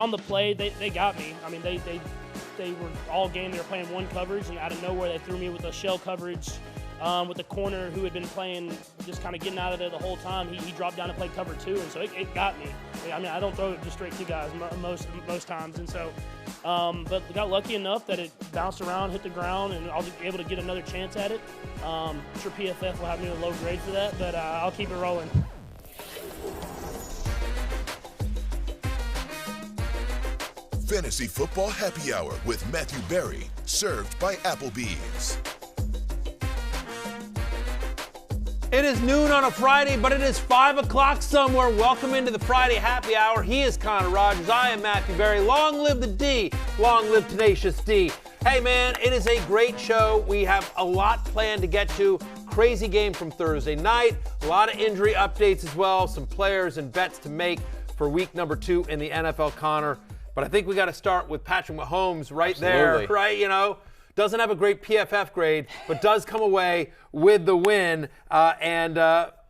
On the play, they got me. I mean, they were all game. They were playing one coverage, and out of nowhere, they threw me with a shell coverage with the corner who had been playing, just kind of getting out of there the whole time. He dropped down and played cover 2, and so it got me. I mean, I don't throw it just straight to guys most times, and so, but got lucky enough that it bounced around, hit the ground, and I'll be able to get another chance at it. I'm sure PFF will have me a low grade for that, but I'll keep it rolling. Fantasy Football Happy Hour with Matthew Berry, served by Applebee's. It is noon on a Friday, but it is 5 o'clock somewhere. Welcome into the Friday Happy Hour. He is Connor Rogers. I am Matthew Berry. Long live the D. Long live Tenacious D. Hey, man, it is a great show. We have a lot planned to get to. Crazy game from Thursday night. A lot of injury updates as well. Some players and bets to make for week number 2 in the NFL, Connor. But I think we got to start with Patrick Mahomes right there, right? You know, doesn't have a great PFF grade, but does come away with the win. And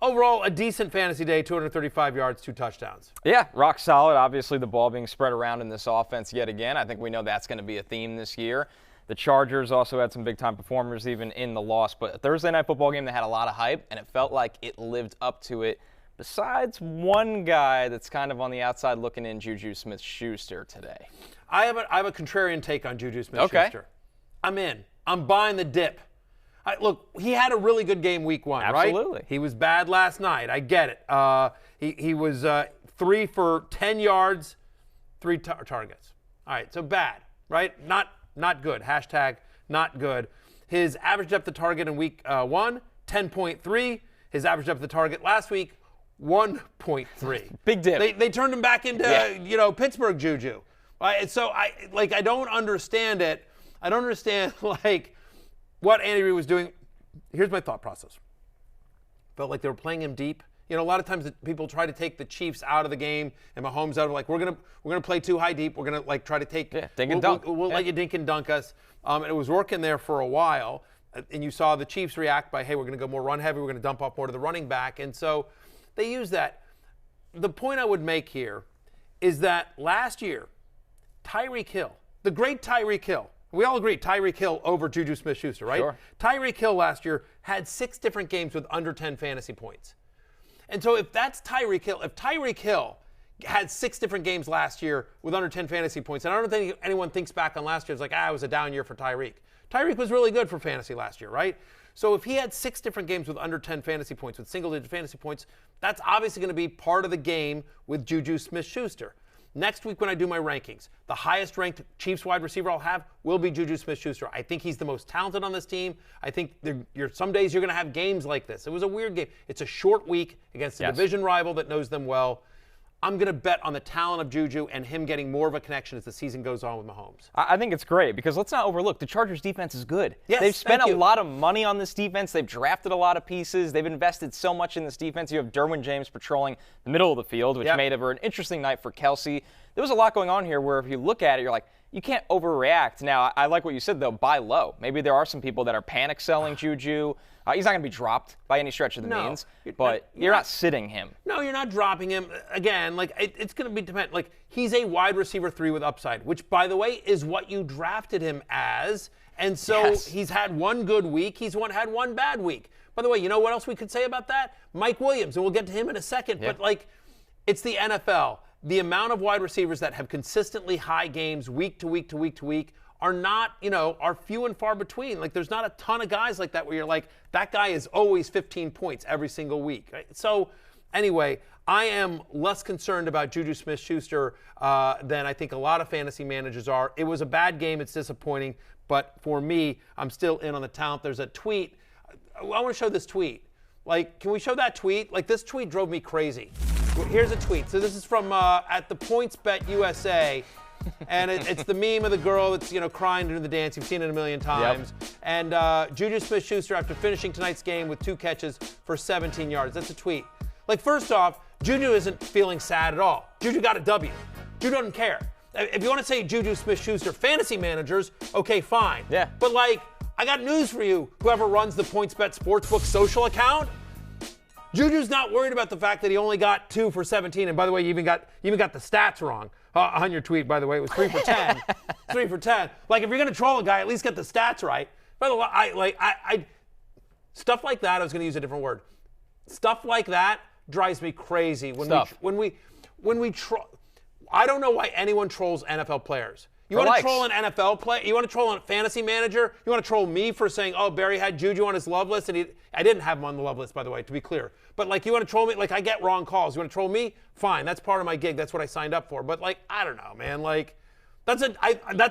overall, a decent fantasy day, 235 yards, 2 touchdowns. Yeah, rock solid. Obviously, the ball being spread around in this offense yet again. I think we know that's going to be a theme this year. The Chargers also had some big-time performers even in the loss. But a Thursday night football game that had a lot of hype, and it felt like it lived up to it. Besides one guy that's kind of on the outside looking in, JuJu Smith-Schuster today. I have a contrarian take on JuJu Smith-Schuster. Okay. I'm in. I'm buying the dip. Look, he had a really good game week 1, right? Absolutely. He was bad last night. I get it. He was 3 for 10 yards, 3 targets. All right, so bad, right? Not good. Hashtag not good. His average depth of target in week 1, 10.3. His average depth of target last week, 1.3. Big dip. They turned him back into, Pittsburgh JuJu. So I don't understand it. I don't understand, what Andy Reid was doing. Here's my thought process. Felt like they were playing him deep. You know, a lot of times people try to take the Chiefs out of the game and Mahomes out of, we're gonna play too high deep. We're gonna try to take dink and dunk. We'll let you dink and dunk us. And it was working there for a while. And you saw the Chiefs react by, hey, we're gonna go more run heavy. We're gonna dump off more to the running back. And so they use that. The point I would make here is that last year, Tyreek Hill, the great Tyreek Hill, we all agree Tyreek Hill over JuJu Smith-Schuster, right? Sure. Tyreek Hill last year had 6 different games with under 10 fantasy points. And so if that's Tyreek Hill, if Tyreek Hill had 6 different games last year with under 10 fantasy points, and I don't think anyone thinks back on last year, it's like, it was a down year for Tyreek. Tyreek was really good for fantasy last year, right? So if he had 6 different games with under 10 fantasy points, with single-digit fantasy points, that's obviously going to be part of the game with JuJu Smith-Schuster. Next week when I do my rankings, the highest-ranked Chiefs wide receiver I'll have will be JuJu Smith-Schuster. I think he's the most talented on this team. I think some days you're going to have games like this. It was a weird game. It's a short week against a division rival that knows them well. I'm going to bet on the talent of JuJu and him getting more of a connection as the season goes on with Mahomes. I think it's great because let's not overlook the Chargers defense is good. Yes, they've spent a lot of money on this defense. They've drafted a lot of pieces. They've invested so much in this defense. You have Derwin James patrolling the middle of the field, which made it an interesting night for Kelsey. There was a lot going on here where if you look at it, you're like, you can't overreact. Now, I like what you said, though, buy low. Maybe there are some people that are panic selling JuJu. He's not going to be dropped by any stretch of the means, but you're not sitting him. No, you're not dropping him. Again, it's going to be dependent. He's a wide receiver 3 with upside, which, by the way, is what you drafted him as. And so he's had one good week. He's had one bad week. By the way, you know what else we could say about that? Mike Williams, and we'll get to him in a second. Yeah. But, it's the NFL. The amount of wide receivers that have consistently high games week to week to week to week are not, are few and far between. There's not a ton of guys like that where you're like, that guy is always 15 points every single week. Right? So, anyway, I am less concerned about JuJu Smith-Schuster than I think a lot of fantasy managers are. It was a bad game. It's disappointing. But for me, I'm still in on the talent. There's a tweet. I want to show this tweet. Can we show that tweet? This tweet drove me crazy. Here's a tweet. So this is from at the PointsBet USA. And it's the meme of the girl that's, crying during the dance. You've seen it a million times. Yep. And JuJu Smith-Schuster, after finishing tonight's game with 2 catches for 17 yards. That's a tweet. First off, JuJu isn't feeling sad at all. JuJu got a W. JuJu doesn't care. If you want to say JuJu Smith-Schuster fantasy managers, okay, fine. Yeah. But, I got news for you, whoever runs the PointsBet Sportsbook social account. JuJu's not worried about the fact that he only got 2 for 17. And by the way, you even got the stats wrong. on your tweet, by the way. It was 3 for 10. 3 for 10. Like, if you're going to troll a guy, at least get the stats right. By the way, stuff like that, I was going to use a different word. Stuff like that drives me crazy. When we troll, I don't know why anyone trolls NFL players. You want to troll an NFL player? You want to troll a fantasy manager? You want to troll me for saying, oh, Barry had JuJu on his love list? And I didn't have him on the love list, by the way, to be clear. But, like, you want to troll me? Like, I get wrong calls. You want to troll me? Fine. That's part of my gig. That's what I signed up for. But, like, I don't know, man. Like, that's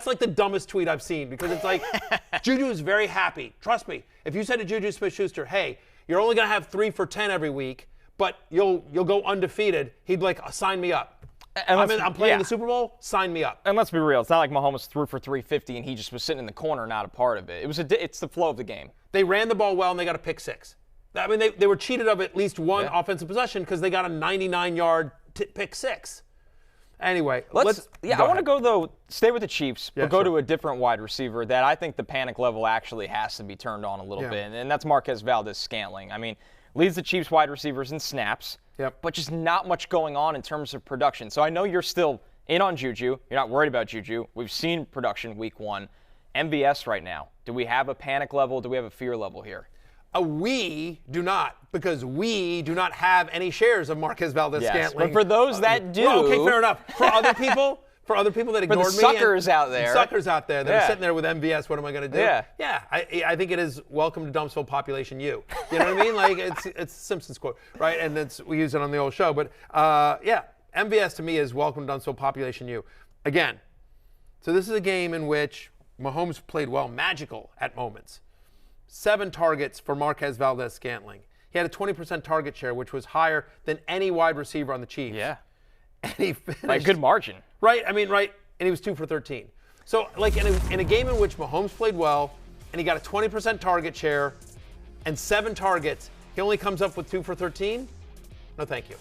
like the dumbest tweet I've seen, because it's like, JuJu is very happy. Trust me. If you said to JuJu Smith-Schuster, hey, you're only going to have 3 for 10 every week, but you'll go undefeated, he'd like, sign me up. I'm playing the Super Bowl. Sign me up. And let's be real. It's not like Mahomes threw for 350 and he just was sitting in the corner, not a part of it. It's the flow of the game. They ran the ball well and they got a pick 6. I mean, they were cheated of at least one offensive possession because they got a 99-yard pick 6. Anyway, I want to go, though, stay with the Chiefs, but go to a different wide receiver that I think the panic level actually has to be turned on a little bit, and that's Marquez Valdes-Scantling. I mean, leads the Chiefs wide receivers in snaps, but just not much going on in terms of production. So I know you're still in on JuJu. You're not worried about JuJu. We've seen production week 1. MVS right now. Do we have a panic level? Do we have a fear level here? We do not, because we do not have any shares of Marquez Valdes-Scantling. Yes, but for those that do. Well, okay, fair enough. For other people that ignored me. Suckers out there that are sitting there with MVS, what am I going to do? Yeah. I think it is welcome to Dumpsville Population U. You know what I mean? Like, it's a Simpsons quote, right? And we use it on the old show. But, MVS to me is welcome to Dumpsville Population U. Again, so this is a game in which Mahomes played well, magical at moments. 7 targets for Marquez Valdes-Scantling. He had a 20% target share, which was higher than any wide receiver on the Chiefs. Yeah. And he finished. By a good margin. Right. I mean, right. And he was 2 for 13. So, like, in a game in which Mahomes played well, and he got a 20% target share and 7 targets, he only comes up with 2 for 13? No, thank you.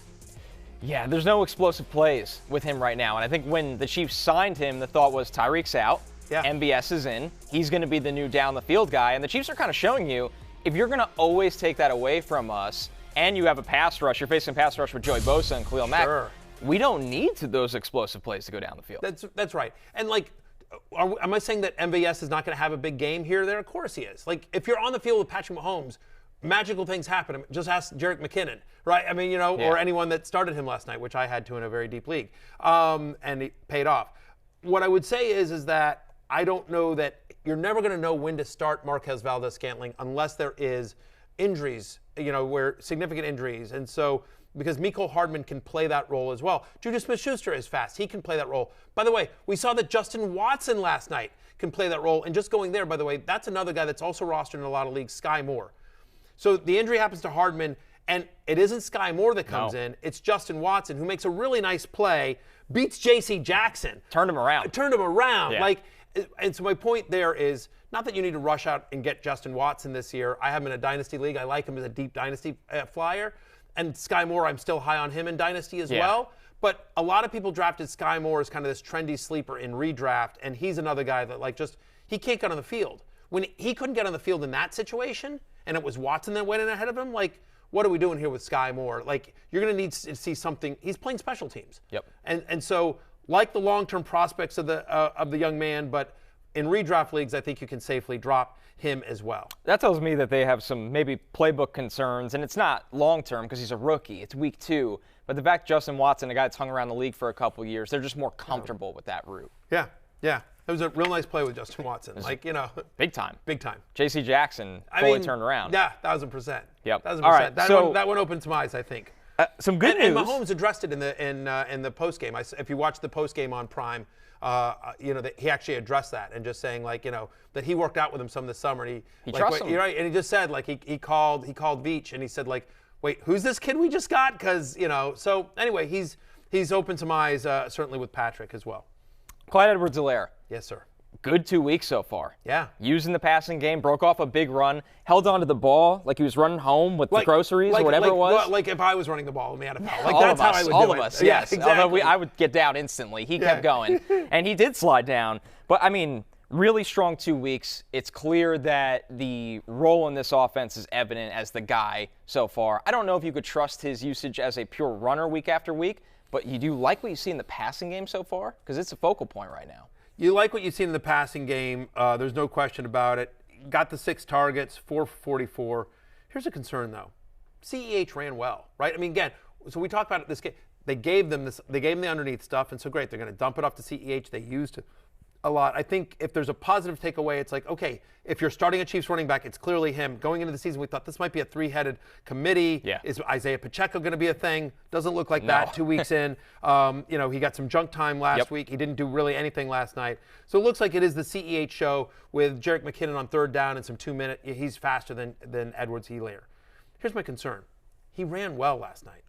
Yeah, there's no explosive plays with him right now. And I think when the Chiefs signed him, the thought was Tyreek's out. Yeah. MBS is in. He's going to be the new down-the-field guy. And the Chiefs are kind of showing you, if you're going to always take that away from us, and you have a pass rush, you're facing a pass rush with Joey Bosa and Khalil Mack, we don't need those explosive plays to go down the field. That's right. And, like, am I saying that MVS is not going to have a big game here or there? Of course he is. Like, if you're on the field with Patrick Mahomes, magical things happen. Just ask Jerick McKinnon, right? I mean, or anyone that started him last night, which I had to in a very deep league, and it paid off. What I would say is that I don't know that you're never going to know when to start Marquez Valdes-Scantling unless there is injuries, where significant injuries. And so, because Mecole Hardman can play that role as well. JuJu Smith-Schuster is fast. He can play that role. By the way, we saw that Justin Watson last night can play that role. And just going there, by the way, that's another guy that's also rostered in a lot of leagues, Sky Moore. So the injury happens to Hardman, and it isn't Sky Moore that comes in. It's Justin Watson, who makes a really nice play, beats J.C. Jackson. Turned him around. Yeah. And so my point there is not that you need to rush out and get Justin Watson this year. I have him in a dynasty league. I like him as a deep dynasty flyer. And Sky Moore, I'm still high on him in dynasty as well. But a lot of people drafted Sky Moore as kind of this trendy sleeper in redraft, and he's another guy that he can't get on the field. When he couldn't get on the field in that situation, and it was Watson that went in ahead of him, what are we doing here with Sky Moore? You're going to need to see something. He's playing special teams. Yep. And so, like the long-term prospects of the young man, but in redraft leagues, I think you can safely drop him as well. That tells me that they have some maybe playbook concerns, and it's not long-term because he's a rookie. It's week 2. But the fact Justin Watson, a guy that's hung around the league for a couple years, they're just more comfortable with that route. Yeah. It was a real nice play with Justin Watson. Big time. Big time. J.C. Jackson fully turned around. Yeah, 1,000%. Yep. 1,000%. All right, that one opened some eyes, I think. Some good news. And Mahomes addressed it in the post game. If you watch the post game on Prime, he actually addressed that and just saying that he worked out with him some this summer. And he trusts him. Right, and he just said he called Veach and he said wait, who's this kid we just got? Because So anyway, he's opened some eyes certainly with Patrick as well. Clyde Edwards-Helaire. Yes, sir. Good 2 weeks so far. Yeah. Using the passing game, broke off a big run, held onto the ball like he was running home with the groceries or whatever it was. Like if I was running the ball with me out of foul. That's how I would do it. All of us, yes. Exactly. Although I would get down instantly. He kept going. And he did slide down. But, really strong 2 weeks. It's clear that the role in this offense is evident as the guy so far. I don't know if you could trust his usage as a pure runner week after week, but you do like what you see in the passing game so far? Because it's a focal point right now. You like what you've seen in the passing game. There's no question about it. Got the 6 targets, 4 for 44. Here's a concern, though. CEH ran well, right? I mean, again, so we talked about it this game. They gave them the underneath stuff, and so great. They're going to dump it off to CEH. They used a lot. I think if there's a positive takeaway, it's like, okay, if you're starting a Chiefs running back, it's clearly him. Going into the season, we thought this might be a 3-headed committee. Yeah. Is Isaiah Pacheco going to be a thing? Doesn't look like that 2 weeks in. He got some junk time last week. He didn't do really anything last night. So it looks like it is the CEH show with Jerick McKinnon on 3rd down and some 2-minute. He's faster than Edwards-Helaire. Here's my concern. He ran well last night.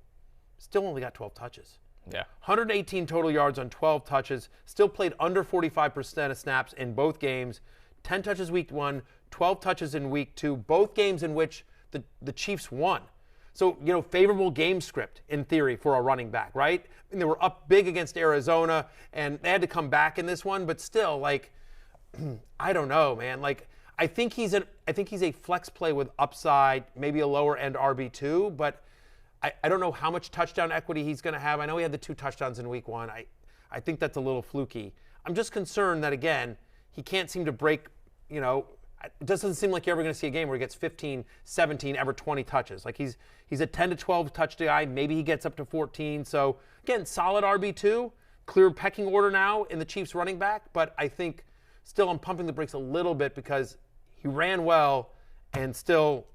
Still only got 12 touches. Yeah. 118 total yards on 12 touches. Still played under 45% of snaps in both games. 10 touches week 1, 12 touches in week 2. Both games in which the Chiefs won. So, favorable game script in theory for a running back, right? And they were up big against Arizona, and they had to come back in this one. But still, I don't know, man. I think he's a flex play with upside, maybe a lower end RB2, but I don't know how much touchdown equity he's going to have. I know he had the 2 touchdowns in week 1. I think that's a little fluky. I'm just concerned that, again, he can't seem to break, it doesn't seem like you're ever going to see a game where he gets 15, 17, ever 20 touches. He's a 10 to 12 touch guy. Maybe he gets up to 14. So, again, solid RB2, clear pecking order now in the Chiefs running back. But I think still I'm pumping the brakes a little bit because he ran well and still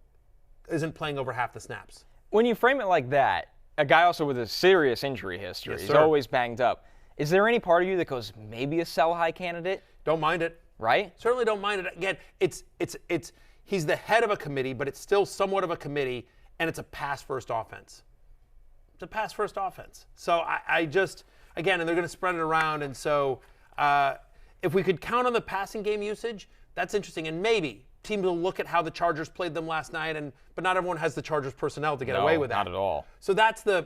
isn't playing over half the snaps. When you frame it like that, a guy also with a serious injury history, yes, he's sir. always banged up. Is there any part of you that goes, maybe a sell high candidate? Don't mind it. Right? Certainly don't mind it. Again, he's the head of a committee, but it's still somewhat of a committee, and it's a pass-first offense. It's a pass-first offense. So I just, again, and they're going to spread it around, and so if we could count on the passing game usage, that's interesting, and maybe teams will look at how the Chargers played them last night, but not everyone has the Chargers personnel to get away with that. Not at all. So that's I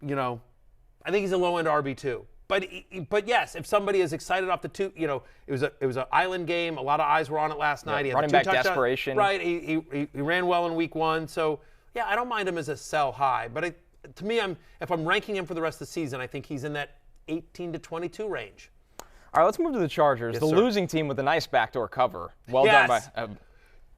think he's a low-end RB2. But yes, if somebody is excited off the 2, it was an island game. A lot of eyes were on it last night. He had running the 2 back touchdowns. desperation. Right. He ran well in week 1. So yeah, I don't mind him as a sell high. But to me, if I'm ranking him for the rest of the season, I think he's in that 18 to 22 range. All right, let's move to the Chargers, yes, the sir. Losing team with a nice backdoor cover. Well yes. done by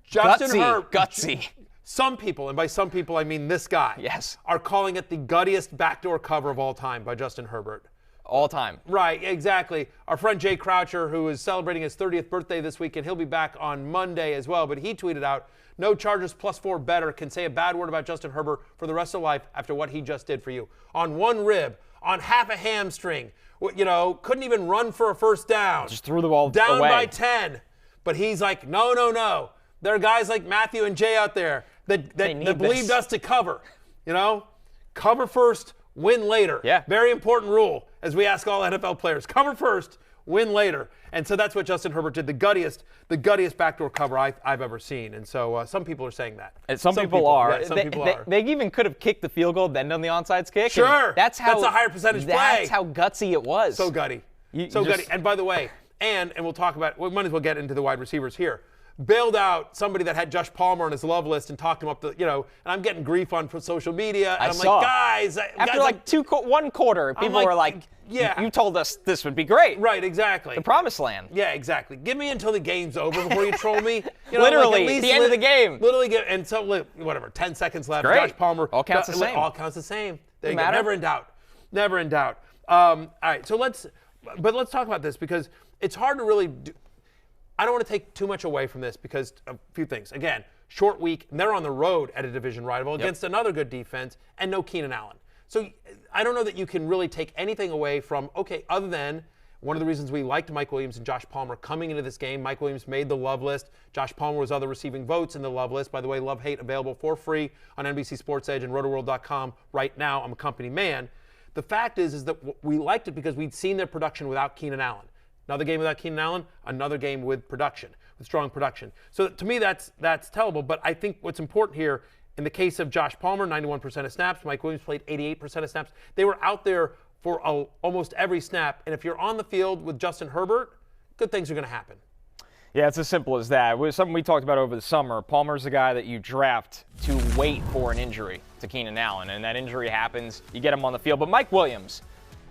Justin Herbert. Herbert. Gutsy. Some people, and by some people I mean this guy, yes, are calling it the guttiest backdoor cover of all time by Justin Herbert. All time. Right, exactly. Our friend Jay Croucher, who is celebrating his 30th birthday this week, and he'll be back on Monday as well, but he tweeted out, no Chargers +4 better can say a bad word about Justin Herbert for the rest of life after what he just did for you. On one rib, on half a hamstring, couldn't even run for a first down. Just threw the ball down away. by 10. But he's like, no. There are guys like Matthew and Jay out there that believed us to cover. Cover first, win later. Yeah. Very important rule, as we ask all NFL players. Cover first, win later. And so that's what Justin Herbert did, the guttiest backdoor cover I've ever seen. And so some people are saying that. And some people are. Yeah, some people are. They even could have kicked the field goal, then done the onside kick. Sure. That's a higher percentage play. That's how gutsy it was. So gutty. Gutty. And by the way, and we'll talk about, we might as well get into the wide receivers here. Bailed out somebody that had Josh Palmer on his love list and talked him up to, and I'm getting grief on social media. And I'm like, guys. After one quarter, people were like, yeah. You told us this would be great. Right, exactly. The promised land. Yeah, exactly. Give me until the game's over before you troll me. Literally, the end of the game. Literally, and so, 10 seconds left. Great. Josh Palmer. All counts the same. All counts the same. There you go. Never in doubt. Never in doubt. All right, so let's talk about this because it's hard to really do. I don't want to take too much away from this because a few things. Again, short week, and they're on the road at a division rival against another good defense, and no Keenan Allen. So I don't know that you can really take anything away from, other than one of the reasons we liked Mike Williams and Josh Palmer coming into this game. Mike Williams made the love list. Josh Palmer was other receiving votes in the love list. By the way, Love Hate available for free on NBC Sports Edge and rotoworld.com right now. I'm a company man. The fact is that we liked it because we'd seen their production without Keenan Allen. Another game without Keenan Allen, another game with production, with strong production. So to me, that's tellable. But I think what's important here, in the case of Josh Palmer, 91% of snaps. Mike Williams played 88% of snaps. They were out there for almost every snap. And if you're on the field with Justin Herbert, good things are going to happen. Yeah, it's as simple as that. It was something we talked about over the summer. Palmer's a guy that you draft to wait for an injury to Keenan Allen, and that injury happens, you get him on the field. But Mike Williams,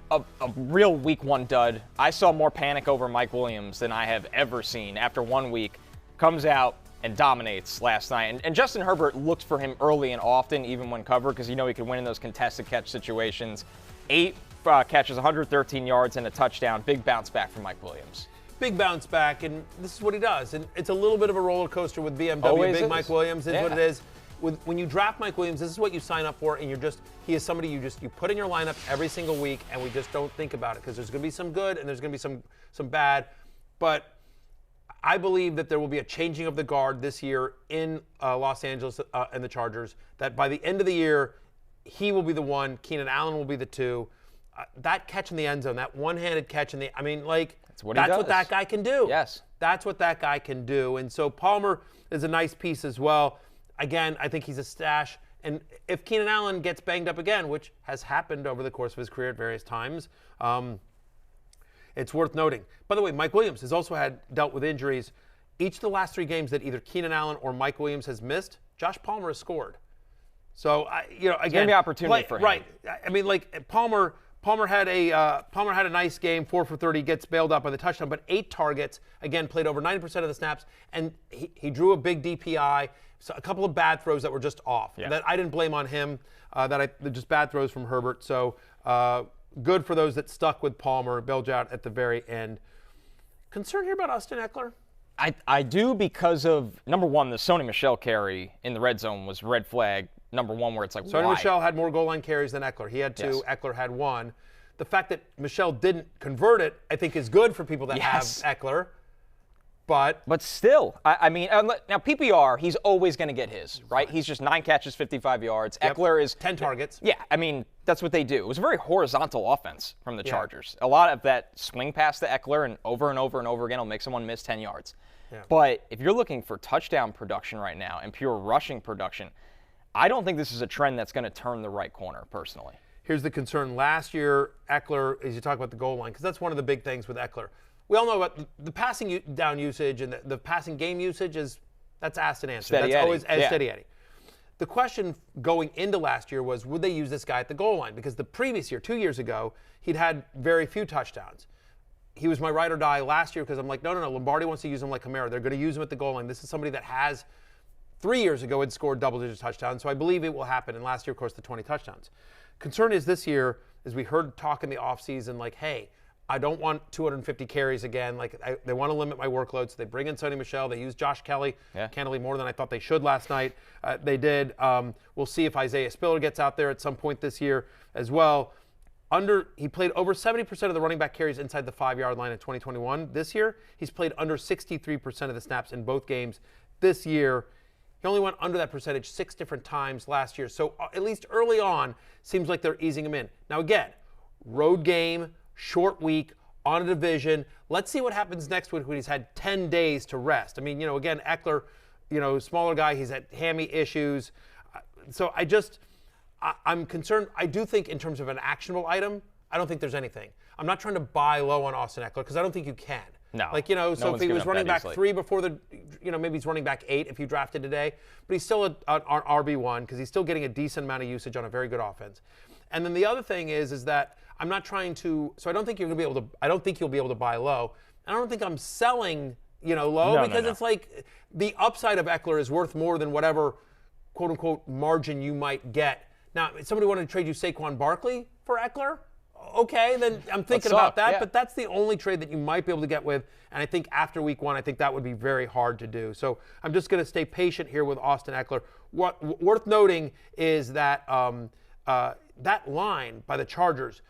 a real week 1 dud. I saw more panic over Mike Williams than I have ever seen after 1 week. Comes out and dominates last night. And Justin Herbert looked for him early and often, even when covered, because he could win in those contested catch situations. 8 catches, 113 yards, and a touchdown. Big bounce back from Mike Williams. Big bounce back, and this is what he does. And it's a little bit of a roller coaster with BMW. Always Big is. Mike Williams is what it is. When you draft Mike Williams, this is what you sign up for, and he is somebody you put in your lineup every single week, and we just don't think about it because there's going to be some good and there's going to be some bad. But I believe that there will be a changing of the guard this year in Los Angeles and the Chargers, that by the end of the year, he will be the one, Keenan Allen will be the 2. That catch in the end zone, that one-handed catch that's what that guy can do. Yes. That's what that guy can do. And so Palmer is a nice piece as well. Again, I think he's a stash. And if Keenan Allen gets banged up again, which has happened over the course of his career at various times, it's worth noting. By the way, Mike Williams has also dealt with injuries. Each of the last 3 games that either Keenan Allen or Mike Williams has missed, Josh Palmer has scored. So, again, it's going to be opportunity for him. Right. I mean, Palmer had a nice game, 4 for 30, gets bailed out by the touchdown, but 8 targets, again, played over 90% of the snaps, and he drew a big DPI, so a couple of bad throws that were just off. Yeah. That I didn't blame on him, just bad throws from Herbert. So good for those that stuck with Palmer, bailed out at the very end. Concern here about Austin Ekeler? I do, because of, number one, the Sony Michel carry in the red zone was red flag. Number one, where it's like, Sony why? Michel had more goal line carries than Ekeler. He had 2. Yes. Ekeler had 1. The fact that Michel didn't convert it, I think, is good for people that have Ekeler. But still, I mean, now PPR, he's always going to get his, right? He's just 9 catches, 55 yards. Yep. Ekeler is 10 targets. Yeah, I mean, that's what they do. It was a very horizontal offense from the Chargers. A lot of that swing pass to Ekeler and over and over again will make someone miss 10 yards. Yeah. But if you're looking for touchdown production right now and pure rushing production, I don't think this is a trend that's going to turn the right corner, personally. Here's the concern. Last year, Ekeler, as you talk about the goal line, because that's one of the big things with Ekeler. We all know about the passing down usage and the passing game usage that's asked and answered. Steady that's Eddie. Always Steady Eddie. The question going into last year was, would they use this guy at the goal line? Because the previous year, 2 years ago, he'd had very few touchdowns. He was my ride or die last year because I'm like, no, Lombardi wants to use him like Kamara. They're going to use him at the goal line. This is somebody that has 3 years ago had scored double-digit touchdowns, so I believe it will happen. And last year, of course, the 20 touchdowns. Concern is this year, as we heard talk in the offseason, like, hey, I don't want 250 carries again. Like, they want to limit my workload, so they bring in Sony Michel. They use Josh Kelly, candidly more than I thought they should last night. They did. We'll see if Isaiah Spiller gets out there at some point this year as well. He played over 70% of the running back carries inside the 5-yard line in 2021. This year, he's played under 63% of the snaps in both games. This year, he only went under that percentage 6 different times last year. So at least early on, seems like they're easing him in. Now again, road game, short week, on a division. Let's see what happens next week when he's had 10 days to rest. I mean, again, Ekeler, smaller guy, he's had hammy issues. So I'm concerned. I do think in terms of an actionable item, I don't think there's anything. I'm not trying to buy low on Austin Ekeler because I don't think you can. No. So if he was running back 3 before maybe he's running back 8 if you drafted today, but he's still an RB1 because he's still getting a decent amount of usage on a very good offense. And then the other thing is that I'm not trying to, so I don't think you'll be able to buy low. And I don't think I'm selling, low because it's like the upside of Ekeler is worth more than whatever quote unquote margin you might get. Now, if somebody wanted to trade you Saquon Barkley for Ekeler, okay, then I'm thinking about that, but that's the only trade that you might be able to get with, and I think after week 1, I think that would be very hard to do. So I'm just going to stay patient here with Austin Ekeler. What worth noting is that that line by the Chargers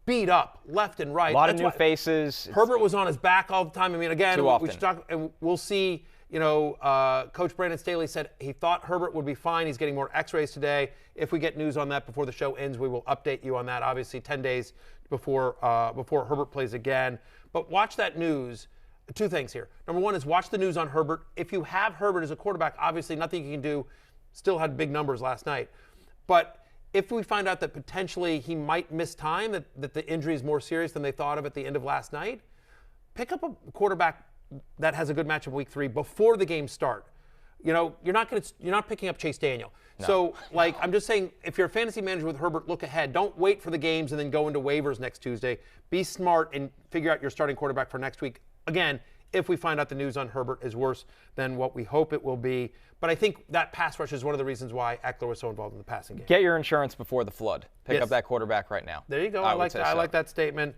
beat up left and right. A lot of new faces. Herbert was on his back all the time. I mean, again, we should talk, and we'll see. Coach Brandon Staley said he thought Herbert would be fine. He's getting more x-rays today. If we get news on that before the show ends, we will update you on that, obviously 10 days before Herbert plays again. But watch that news. 2 things here. Number 1 is watch the news on Herbert. If you have Herbert as a quarterback, obviously nothing you can do. Still had big numbers last night. But if we find out that potentially he might miss time, that the injury is more serious than they thought of at the end of last night, pick up a quarterback that has a good matchup week 3 before the games start. you're not picking up Chase Daniel. No. So, I'm just saying, if you're a fantasy manager with Herbert, look ahead. Don't wait for the games and then go into waivers next Tuesday. Be smart and figure out your starting quarterback for next week. Again, if we find out the news on Herbert is worse than what we hope it will be. But I think that pass rush is one of the reasons why Ekeler was so involved in the passing game. Get your insurance before the flood. Pick up that quarterback right now. There you go. I like that statement.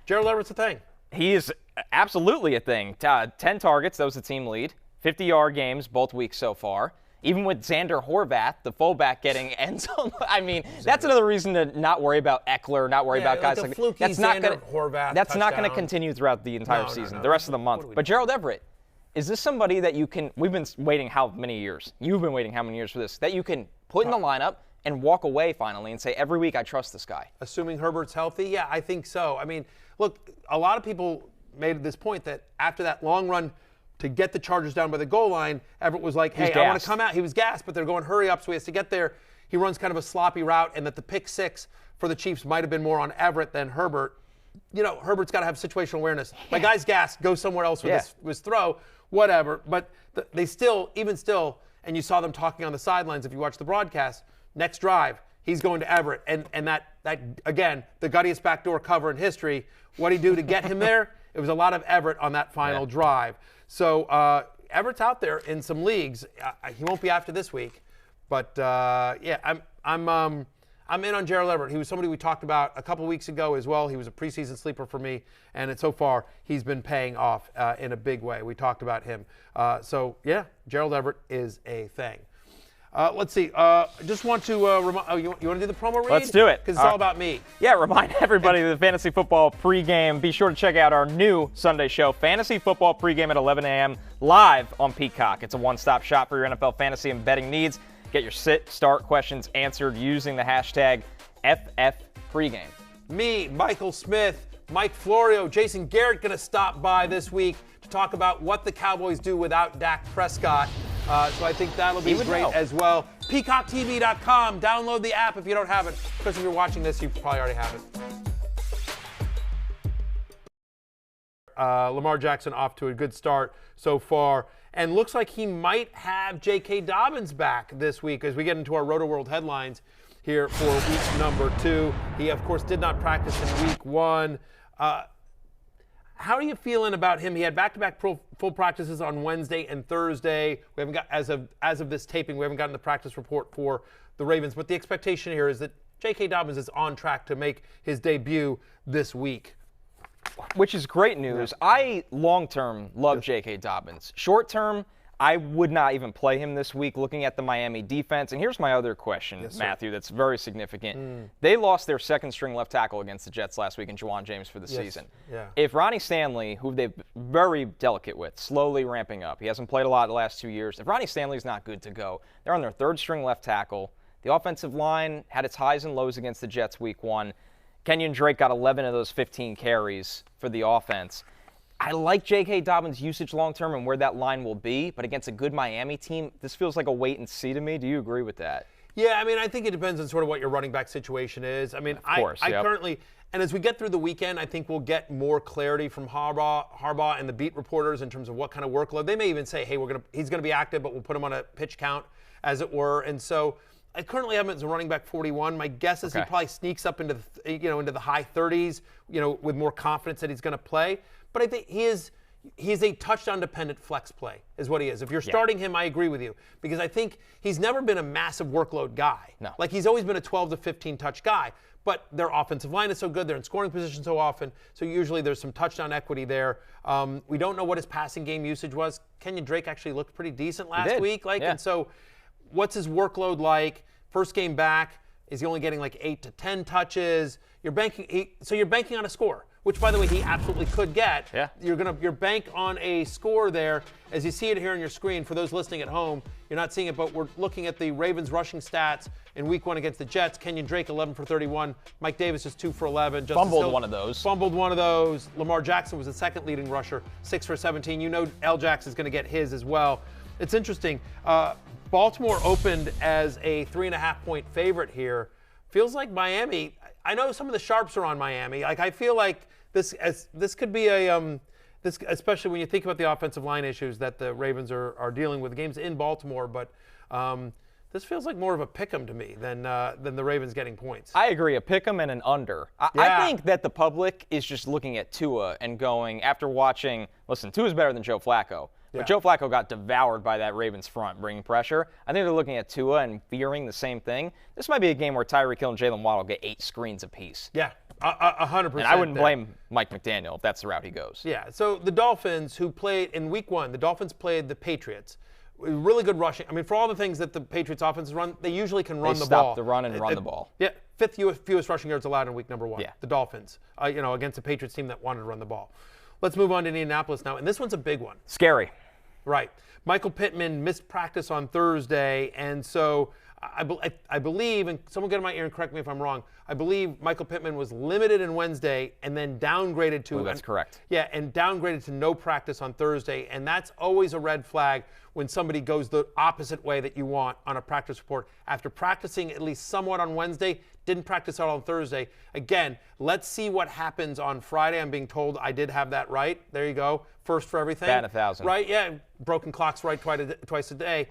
Gerald Everett's a thing. He is absolutely a thing. 10 targets, that was the team lead. 50-yard games both weeks so far. Even with Xander Horvath, the fullback, getting end zone. I mean, that's another reason to not worry about Ekeler, not worry about guys like that. That's not going to continue throughout the entire season, the rest of the month. But Gerald Everett, is this somebody that you can – we've been waiting how many years? You've been waiting how many years for this? That you can put in the lineup and walk away finally and say, every week I trust this guy. Assuming Herbert's healthy? Yeah, I think so. I mean, look, a lot of people made this point that after that long run – to get the Chargers down by the goal line, Everett was like, hey, I want to come out. He was gassed, but they're going, hurry up, so he has to get there. He runs kind of a sloppy route, and that the pick six for the Chiefs might have been more on Everett than Herbert. Herbert's got to have situational awareness. My guy's gassed. Go somewhere else with his throw, whatever. But they still, and you saw them talking on the sidelines if you watch the broadcast, next drive, he's going to Everett. And that again, the guttiest backdoor cover in history. What'd he do to get him there? It was a lot of Everett on that final drive. So Everett's out there in some leagues. He won't be after this week, but I'm in on Gerald Everett. He was somebody we talked about a couple weeks ago as well. He was a preseason sleeper for me, and so far he's been paying off in a big way. We talked about him. Gerald Everett is a thing. Let's see. Just want to remind. You want to do the promo read? Let's do it. Because it's all about me. Yeah, remind everybody of the Fantasy Football pregame. Be sure to check out our new Sunday show, Fantasy Football pregame at 11 a.m. live on Peacock. It's a one-stop shop for your NFL fantasy and betting needs. Get your sit-start questions answered using the hashtag FFPregame. Me, Michael Smith, Mike Florio, Jason Garrett going to stop by this week to talk about what the Cowboys do without Dak Prescott. So I think that'll be great as well. PeacockTV.com. Download the app if you don't have it. Because if you're watching this, you probably already have it. Lamar Jackson off to a good start so far. And looks like he might have J.K. Dobbins back this week as we get into our Roto World headlines here for week number 2. He, of course, did not practice in week 1. How are you feeling about him? He had back-to-back full practices on Wednesday and Thursday. We haven't got, as of this taping, we haven't gotten the practice report for the Ravens. But the expectation here is that J.K. Dobbins is on track to make his debut this week. Which is great news. Yeah. I, long-term, love J.K. Dobbins. Short-term, I would not even play him this week looking at the Miami defense. And here's my other question, Matthew, that's very significant. They lost their second-string left tackle against the Jets last week in Juwan James for the season. Yeah. If Ronnie Stanley, who they've very delicate with, slowly ramping up, he hasn't played a lot the last 2 years. If Ronnie Stanley's not good to go, they're on their third-string left tackle. The offensive line had its highs and lows against the Jets week 1. Kenyon Drake got 11 of those 15 carries for the offense. I like J.K. Dobbins' usage long-term and where that line will be, but against a good Miami team, this feels like a wait-and-see to me. Do you agree with that? Yeah, I mean, I think it depends on sort of what your running back situation is. I mean, I currently, and as we get through the weekend, I think we'll get more clarity from Harbaugh and the beat reporters in terms of what kind of workload. They may even say, hey, he's going to be active, but we'll put him on a pitch count, as it were. And so I currently have him as a running back 41. My guess is he probably sneaks up into the high 30s, with more confidence that he's going to play. But I think he's a touchdown-dependent flex play is what he is. If you're starting him, I agree with you. Because I think he's never been a massive workload guy. No. Like, he's always been a 12 to 15-touch guy. But their offensive line is so good. They're in scoring position so often. So usually there's some touchdown equity there. We don't know what his passing game usage was. Kenyon Drake actually looked pretty decent last week. And so what's his workload like? First game back, is he only getting like 8 to 10 touches? You're banking on a score, which, by the way, he absolutely could get. Yeah. You're bank on a score there. As you see it here on your screen, for those listening at home, you're not seeing it, but we're looking at the Ravens rushing stats in week 1 against the Jets. Kenyon Drake, 11 for 31. Mike Davis is 2 for 11. Fumbled one of those. Lamar Jackson was the second leading rusher, 6 for 17. L. Jackson is going to get his as well. It's interesting. Baltimore opened as a 3.5-point favorite here. Feels like Miami. I know some of the sharps are on Miami. Like, I feel like this could be a this, especially when you think about the offensive line issues that the Ravens are dealing with. The game's in Baltimore, but this feels like more of a pick'em to me than the Ravens getting points. I agree, a pick'em and an under. I think that the public is just looking at Tua and going, after watching, listen, Tua's better than Joe Flacco. But Joe Flacco got devoured by that Ravens front, bringing pressure. I think they're looking at Tua and fearing the same thing. This might be a game where Tirico and Jalen Waddle get 8 screens apiece. Yeah, 100%. And I wouldn't blame Mike McDaniel if that's the route he goes. Yeah, so the Dolphins, who played in Week 1, the Dolphins played the Patriots. Really good rushing. I mean, for all the things that the Patriots offenses run, they usually can run the ball. They stop the run and run the ball. Yeah, 5th fewest rushing yards allowed in week number 1. Yeah. The Dolphins, against a Patriots team that wanted to run the ball. Let's move on to Indianapolis now, and this one's a big one. Scary. Right. Michael Pittman missed practice on Thursday, and so I believe, and someone get in my ear and correct me if I'm wrong, I believe Michael Pittman was limited on Wednesday and then downgraded to... that's correct. Yeah, and downgraded to no practice on Thursday, and that's always a red flag when somebody goes the opposite way that you want on a practice report. After practicing at least somewhat on Wednesday, didn't practice out on Thursday. Again, let's see what happens on Friday. I'm being told I did have that right. There you go. First for everything. Bat 1,000. Right, yeah. Broken clocks right twice a day.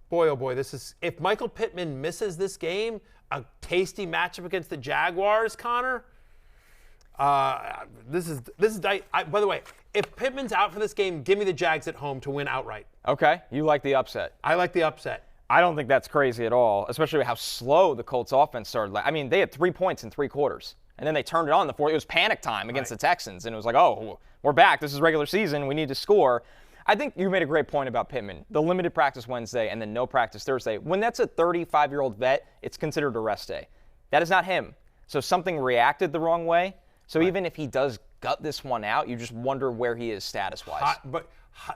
Boy, oh boy, this is, if Michael Pittman misses this game, a tasty matchup against the Jaguars, Connor. By the way, if Pittman's out for this game, give me the Jags at home to win outright. Okay, you like the upset. I like the upset. I don't think that's crazy at all, especially how slow the Colts offense started. I mean, they had 3 points in 3 quarters, and then they turned it on in the 4th. It was panic time against the Texans, and it was like, oh, we're back. This is regular season. We need to score. I think you made a great point about Pittman. The limited practice Wednesday and then no practice Thursday. When that's a 35-year-old vet, it's considered a rest day. That is not him. So something reacted the wrong way. So even if he does gut this one out, you just wonder where he is status-wise.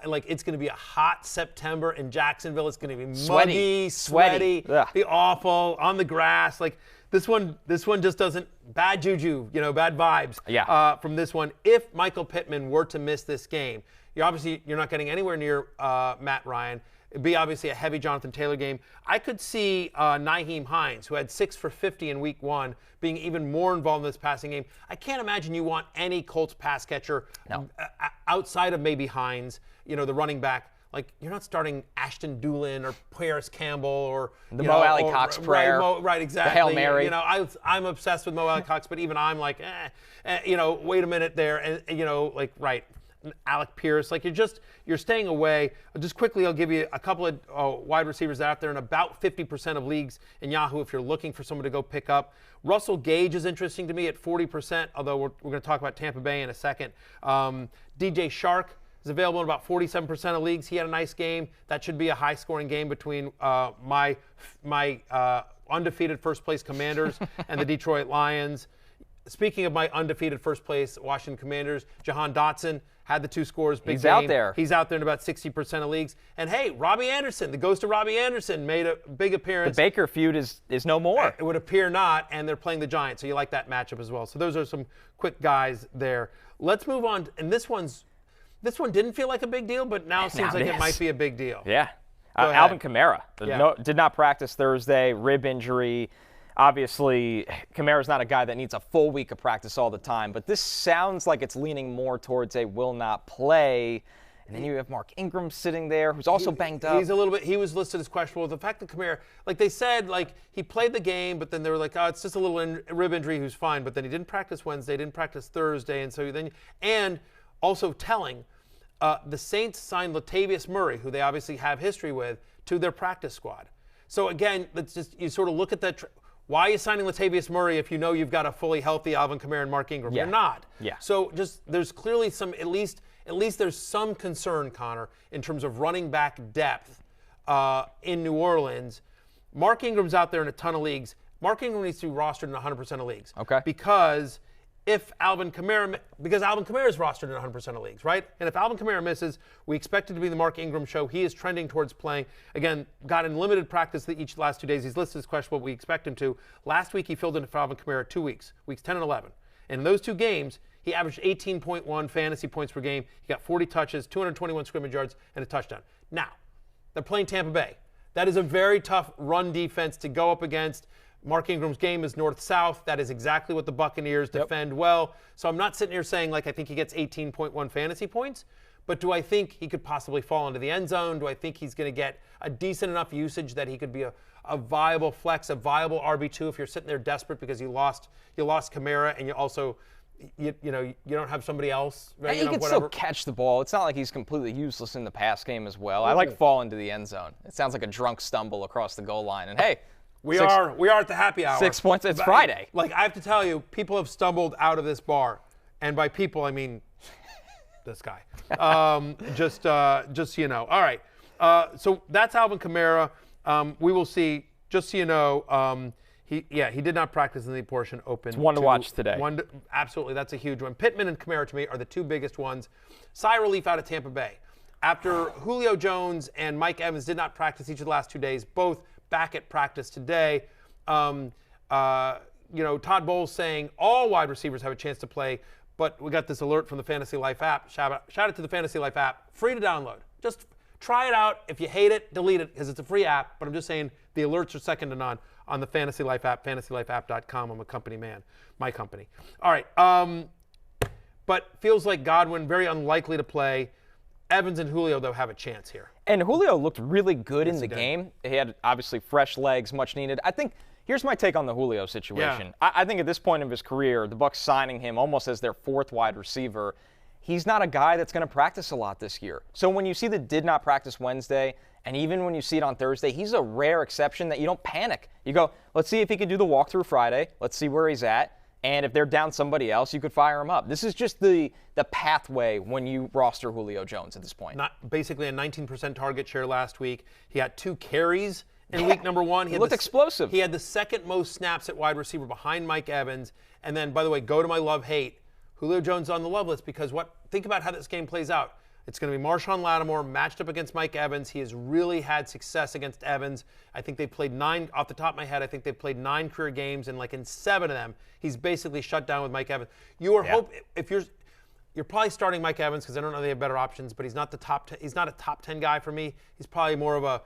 It's going to be a hot September in Jacksonville. It's going to be muggy, sweaty, be awful on the grass. Like this one just doesn't, bad juju, bad vibes from this one. If Michael Pittman were to miss this game, you're not getting anywhere near Matt Ryan. It'd be obviously a heavy Jonathan Taylor game. I could see Nyheim Hines, who had 6 for 50 in week 1, being even more involved in this passing game. I can't imagine you want any Colts pass catcher outside of maybe Hines, the running back. Like, you're not starting Ashton Doolin or Paris Campbell or the Mo Alley Cox prayer. Right, exactly. The Hail Mary. I'm obsessed with Mo Alley Cox, but even I'm like, wait a minute there, and right. Alec Pierce, you're staying away. Just quickly, I'll give you a couple of wide receivers out there in about 50% of leagues in Yahoo if you're looking for someone to go pick up. Russell Gage is interesting to me at 40%, although we're going to talk about Tampa Bay in a second. DJ Chark is available in about 47% of leagues. He had a nice game. That should be a high-scoring game between my undefeated first-place Commanders and the Detroit Lions. Speaking of my undefeated first-place Washington Commanders, Jahan Dotson had the 2 scores. Big game. Out there. He's out there in about 60% of leagues. And, hey, Robbie Anderson, the ghost of Robbie Anderson, made a big appearance. The Baker feud is no more. It would appear not, and they're playing the Giants, so you like that matchup as well. So those are some quick guys there. Let's move on. And this one didn't feel like a big deal, but now it seems like it might be a big deal. Yeah. Alvin Kamara did not practice Thursday, rib injury. Obviously, Kamara's not a guy that needs a full week of practice all the time, but this sounds like it's leaning more towards a will not play. And then you have Mark Ingram sitting there, who's also banged up. He was listed as questionable. The fact that Kamara, they said, he played the game, but then they were like, oh, it's just a little rib injury, who's fine. But then he didn't practice Wednesday, didn't practice Thursday. And also telling, the Saints signed Latavius Murray, who they obviously have history with, to their practice squad. So again, you sort of look at that. Why are you signing Latavius Murray if you know you've got a fully healthy Alvin Kamara and Mark Ingram? Yeah. You're not. Yeah. So there's clearly some, at least there's some concern, Connor, in terms of running back depth in New Orleans. Mark Ingram's out there in a ton of leagues. Mark Ingram needs to be rostered in 100% of leagues. Okay. Because Alvin Kamara is rostered in 100% of leagues, right? And if Alvin Kamara misses, we expect it to be the Mark Ingram show. He is trending towards playing. Again, got in limited practice each last 2 days. He's listed as questionable, but we expect him to. Last week, he filled in for Alvin Kamara 2 weeks, weeks 10 and 11. And in those 2 games, he averaged 18.1 fantasy points per game. He got 40 touches, 221 scrimmage yards, and a touchdown. Now, they're playing Tampa Bay. That is a very tough run defense to go up against. Mark Ingram's game is north-south. That is exactly what the Buccaneers defend well. So I'm not sitting here saying, like, I think he gets 18.1 fantasy points. But do I think he could possibly fall into the end zone? Do I think he's going to get a decent enough usage that he could be a viable flex, a viable RB2 if you're sitting there desperate because you lost Kamara and you also you don't have somebody else. Right? And he can still catch the ball. It's not like he's completely useless in the pass game as well. I like fall into the end zone. It sounds like a drunk stumble across the goal line. And hey, we are at the happy hour. 6 points. It's Friday. Like, I have to tell you, people have stumbled out of this bar, and by people I mean this guy. Just so you know. All right. So that's Alvin Kamara. We will see. Just so you know, he did not practice in the portion open. It's one to watch today. Absolutely, that's a huge one. Pittman and Kamara to me are the two biggest ones. Sigh of relief out of Tampa Bay. After Julio Jones and Mike Evans did not practice each of the last 2 days, both back at practice today. Todd Bowles saying all wide receivers have a chance to play. But we got this alert from the Fantasy Life app. Shout out to the Fantasy Life app. Free to download. Just try it out. If you hate it, delete it because it's a free app. But I'm just saying the alerts are second to none on the Fantasy Life app, fantasylifeapp.com. I'm a company man. My company. All right. But feels like Godwin, very unlikely to play. Evans and Julio, though, have a chance here. And Julio looked really good in the game. He had, obviously, fresh legs, much needed. I think here's my take on the Julio situation. Yeah. I think at this point of his career, the Bucs signing him almost as their fourth wide receiver, he's not a guy that's going to practice a lot this year. So when you see the did not practice Wednesday, and even when you see it on Thursday, he's a rare exception that you don't panic. You go, let's see if he can do the walkthrough Friday. Let's see where he's at. And if they're down somebody else, you could fire him up. This is just the pathway when you roster Julio Jones at this point. Not basically a 19% target share last week. He had 2 carries in week number 1. He looked explosive. He had the second most snaps at wide receiver behind Mike Evans. And then, by the way, go to my love-hate. Julio Jones on the love list because think about how this game plays out. It's going to be Marshawn Lattimore matched up against Mike Evans. He has really had success against Evans. I think they played 9, off the top of my head, I think they played 9 career games, and like in 7 of them, he's basically shut down with Mike Evans. If you're probably starting Mike Evans because I don't know they have better options, but he's not he's not a top 10 guy for me. He's probably more of a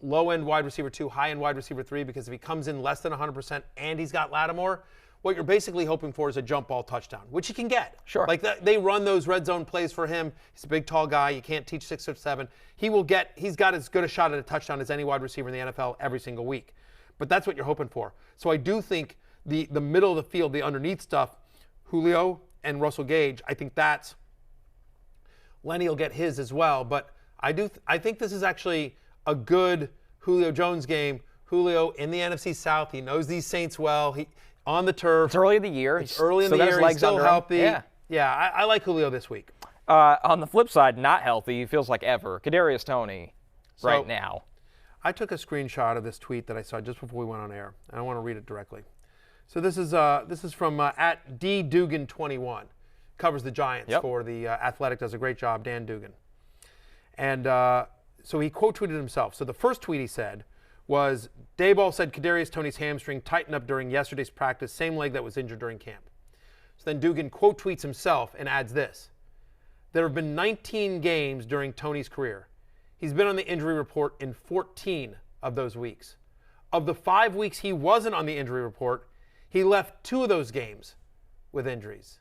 low-end wide receiver 2, high-end wide receiver 3, because if he comes in less than 100% and he's got Lattimore, what you're basically hoping for is a jump ball touchdown, which he can get. Sure. Like they run those red zone plays for him. He's a big, tall guy. You can't teach 6'7". He's got as good a shot at a touchdown as any wide receiver in the NFL every single week. But that's what you're hoping for. So I do think the middle of the field, the underneath stuff, Julio and Russell Gage, I think that's Lenny will get his as well. But I think this is actually a good Julio Jones game. Julio in the NFC South. He knows these Saints well. On the turf. It's early in the year. He's still healthy. Yeah, I like Julio this week. On the flip side, not healthy, he feels like ever. Kadarius Toney right now. I took a screenshot of this tweet that I saw just before we went on air. I want to read it directly. So this is from at DDugan21. Covers the Giants for the Athletic. Does a great job, Dan Dugan. And so he quote tweeted himself. So the first tweet he said was, Dayball said Kadarius Toney's hamstring tightened up during yesterday's practice, same leg that was injured during camp. So then Dugan quote tweets himself and adds this. There have been 19 games during Toney's career. He's been on the injury report in 14 of those weeks. Of the 5 weeks he wasn't on the injury report, he left 2 of those games with injuries.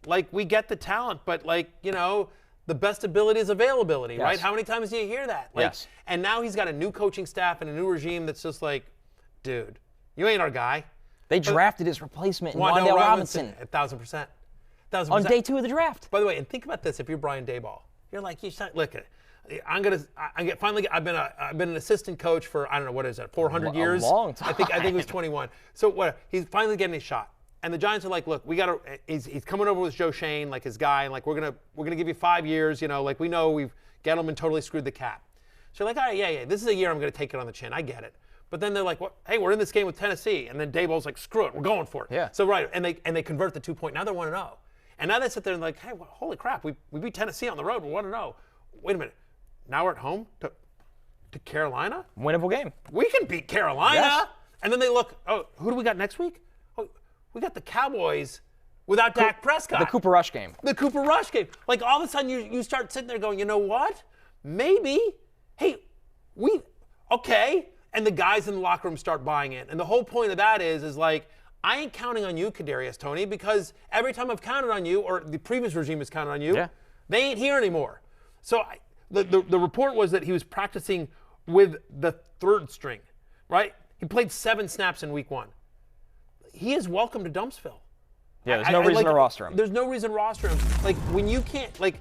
Like, we get the talent, but the best ability is availability, right? How many times do you hear that? Yes. And now he's got a new coaching staff and a new regime that's just like, dude, you ain't our guy. They drafted his replacement, Wan'Dale Robinson. 1,000%. On day 2 of the draft. By the way, and think about this: if you're Brian Daboll, you're like, look, I've been an assistant coach for, I don't know, what is it, 400 years? A long time. I think it was 21. So he's finally getting his shot. And the Giants are like, look, he's coming over with Joe Shane, like his guy, and like we're gonna give you 5 years, like we know Gettleman totally screwed the cap. So you're like, all right, yeah, this is a year I'm gonna take it on the chin. I get it. But then they're like, what? Hey, we're in this game with Tennessee, and then Daboll's like, screw it, we're going for it. Yeah. So right, and they convert the 2 point. Now they're 1-0, and now they sit there and like, hey, holy crap, we beat Tennessee on the road, we're 1-0. Wait a minute, now we're at home to Carolina. Winnable game. We can beat Carolina. Yes. And then they look, oh, who do we got next week? We got the Cowboys without Dak Prescott. The Cooper Rush game. The Cooper Rush game. Like, all of a sudden, you start sitting there going, you know what? Maybe, hey, okay. and the guys in the locker room start buying in. And the whole point of that is like, I ain't counting on you, Kadarius Toney, because every time I've counted on you, or the previous regime has counted on you, they ain't here anymore. So the report was that he was practicing with the third string, right? He played 7 snaps in week 1. He is welcome to Dumpsville. Yeah, there's no reason to roster him. There's no reason to roster him. Like, when you can't, like,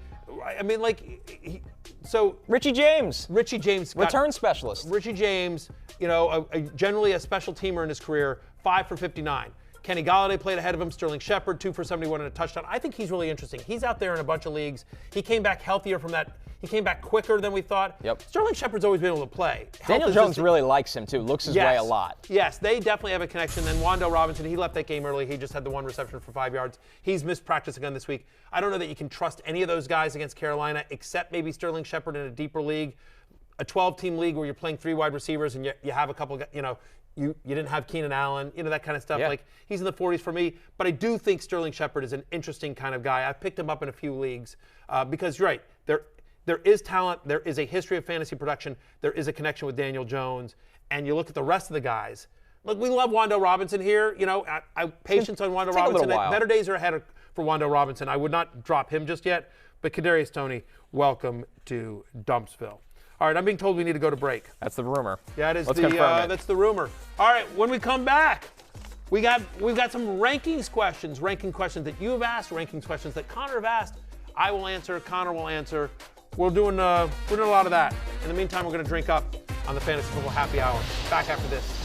I mean, like, so. Richie James. Return specialist. Richie James, you know, generally a special teamer in his career, 5 for 59. Kenny Golladay played ahead of him. Sterling Shepard, 2 for 71 and a touchdown. I think he's really interesting. He's out there in a bunch of leagues. He came back healthier from that. He came back quicker than we thought. Yep. Sterling Shepard's always been able to play. Daniel Jones really likes him, too. Looks his way a lot. Yes, they definitely have a connection. Then Wan'Dale Robinson, he left that game early. He just had the 1 reception for 5 yards. He's missed practice again this week. I don't know that you can trust any of those guys against Carolina, except maybe Sterling Shepard in a deeper league. A 12-team league where you're playing 3 wide receivers and you have a couple, you know, you didn't have Keenan Allen, you know, that kind of stuff. Yeah. Like, he's in the 40s for me. But I do think Sterling Shepard is an interesting kind of guy. I've picked him up in a few leagues because you're right. There is talent. There is a history of fantasy production. There is a connection with Daniel Jones. And you look at the rest of the guys. Look, we love Wan'Dale Robinson here. You know, patience on Wan'Dale Robinson. Better days are ahead for Wan'Dale Robinson. I would not drop him just yet. But Kadarius Toney, welcome to Dumpsville. All right, I'm being told we need to go to break. That's the rumor. Yeah, it is. Let's confirm it. That's the rumor. All right, when we come back, we've got some rankings questions that you have asked, rankings questions that Connor have asked. I will answer. Connor will answer. We're doing a lot of that. In the meantime, we're going to drink up on the Fantasy Football Happy Hour. Back after this.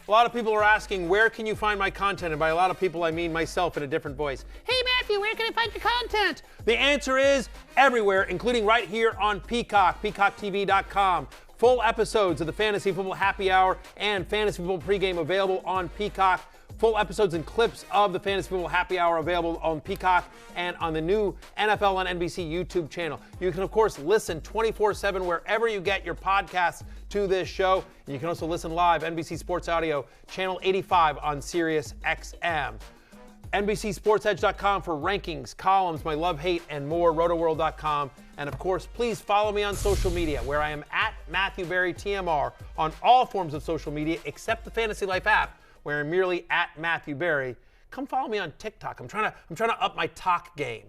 A lot of people are asking, where can you find my content? And by a lot of people, I mean myself in a different voice. Hey, Matthew, where can I find your content? The answer is everywhere, including right here on Peacock, peacocktv.com. Full episodes of the Fantasy Football Happy Hour and Fantasy Football Pregame available on Peacock. Full episodes and clips of the Fantasy Football Happy Hour available on Peacock and on the new NFL on NBC YouTube channel. You can, of course, listen 24/7 wherever you get your podcasts to this show. And you can also listen live, NBC Sports Audio, channel 85 on Sirius XM. NBCSportsEdge.com for rankings, columns, my love, hate, and more, rotoworld.com. And, of course, please follow me on social media, where I am at Matthew Berry TMR on all forms of social media except the Fantasy Life app, where I'm merely at Matthew Berry. Come follow me on TikTok. I'm trying to up my talk game.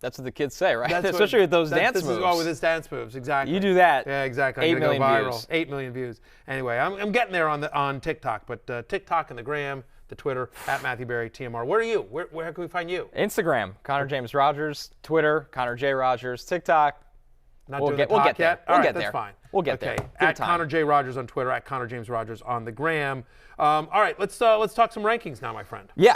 That's what the kids say, right? Especially with those dance moves. Oh, with his dance moves, exactly. You do that. Yeah, exactly. 8 million go viral. views. 8 million views. Anyway, I'm getting there on TikTok, but TikTok and the Gram, the Twitter, at Matthew Berry TMR. Where are you? Where can we find you? Instagram, Connor James Rogers. Twitter, Connor J. Rogers. TikTok. We'll get there. All right, that's fine. We'll get there. At Connor J. Rogers on Twitter, at Connor James Rogers on the Gram. All right, let's talk some rankings now, my friend. Yeah,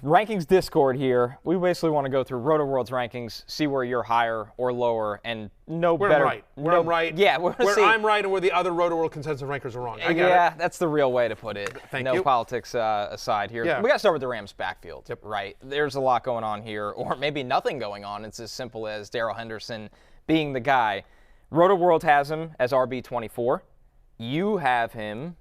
rankings Discord here. We basically want to go through RotoWorld's rankings, see where you're higher or lower, and know where better. Where I'm right. Yeah, where I'm right and where the other RotoWorld consensus rankers are wrong. Yeah, that's the real way to put it. Thank you. No politics aside here. Yeah. We got to start with the Rams' backfield, Yep. right? There's a lot going on here, or maybe nothing going on. It's as simple as Darrell Henderson being the guy. RotoWorld has him as RB24. You have him.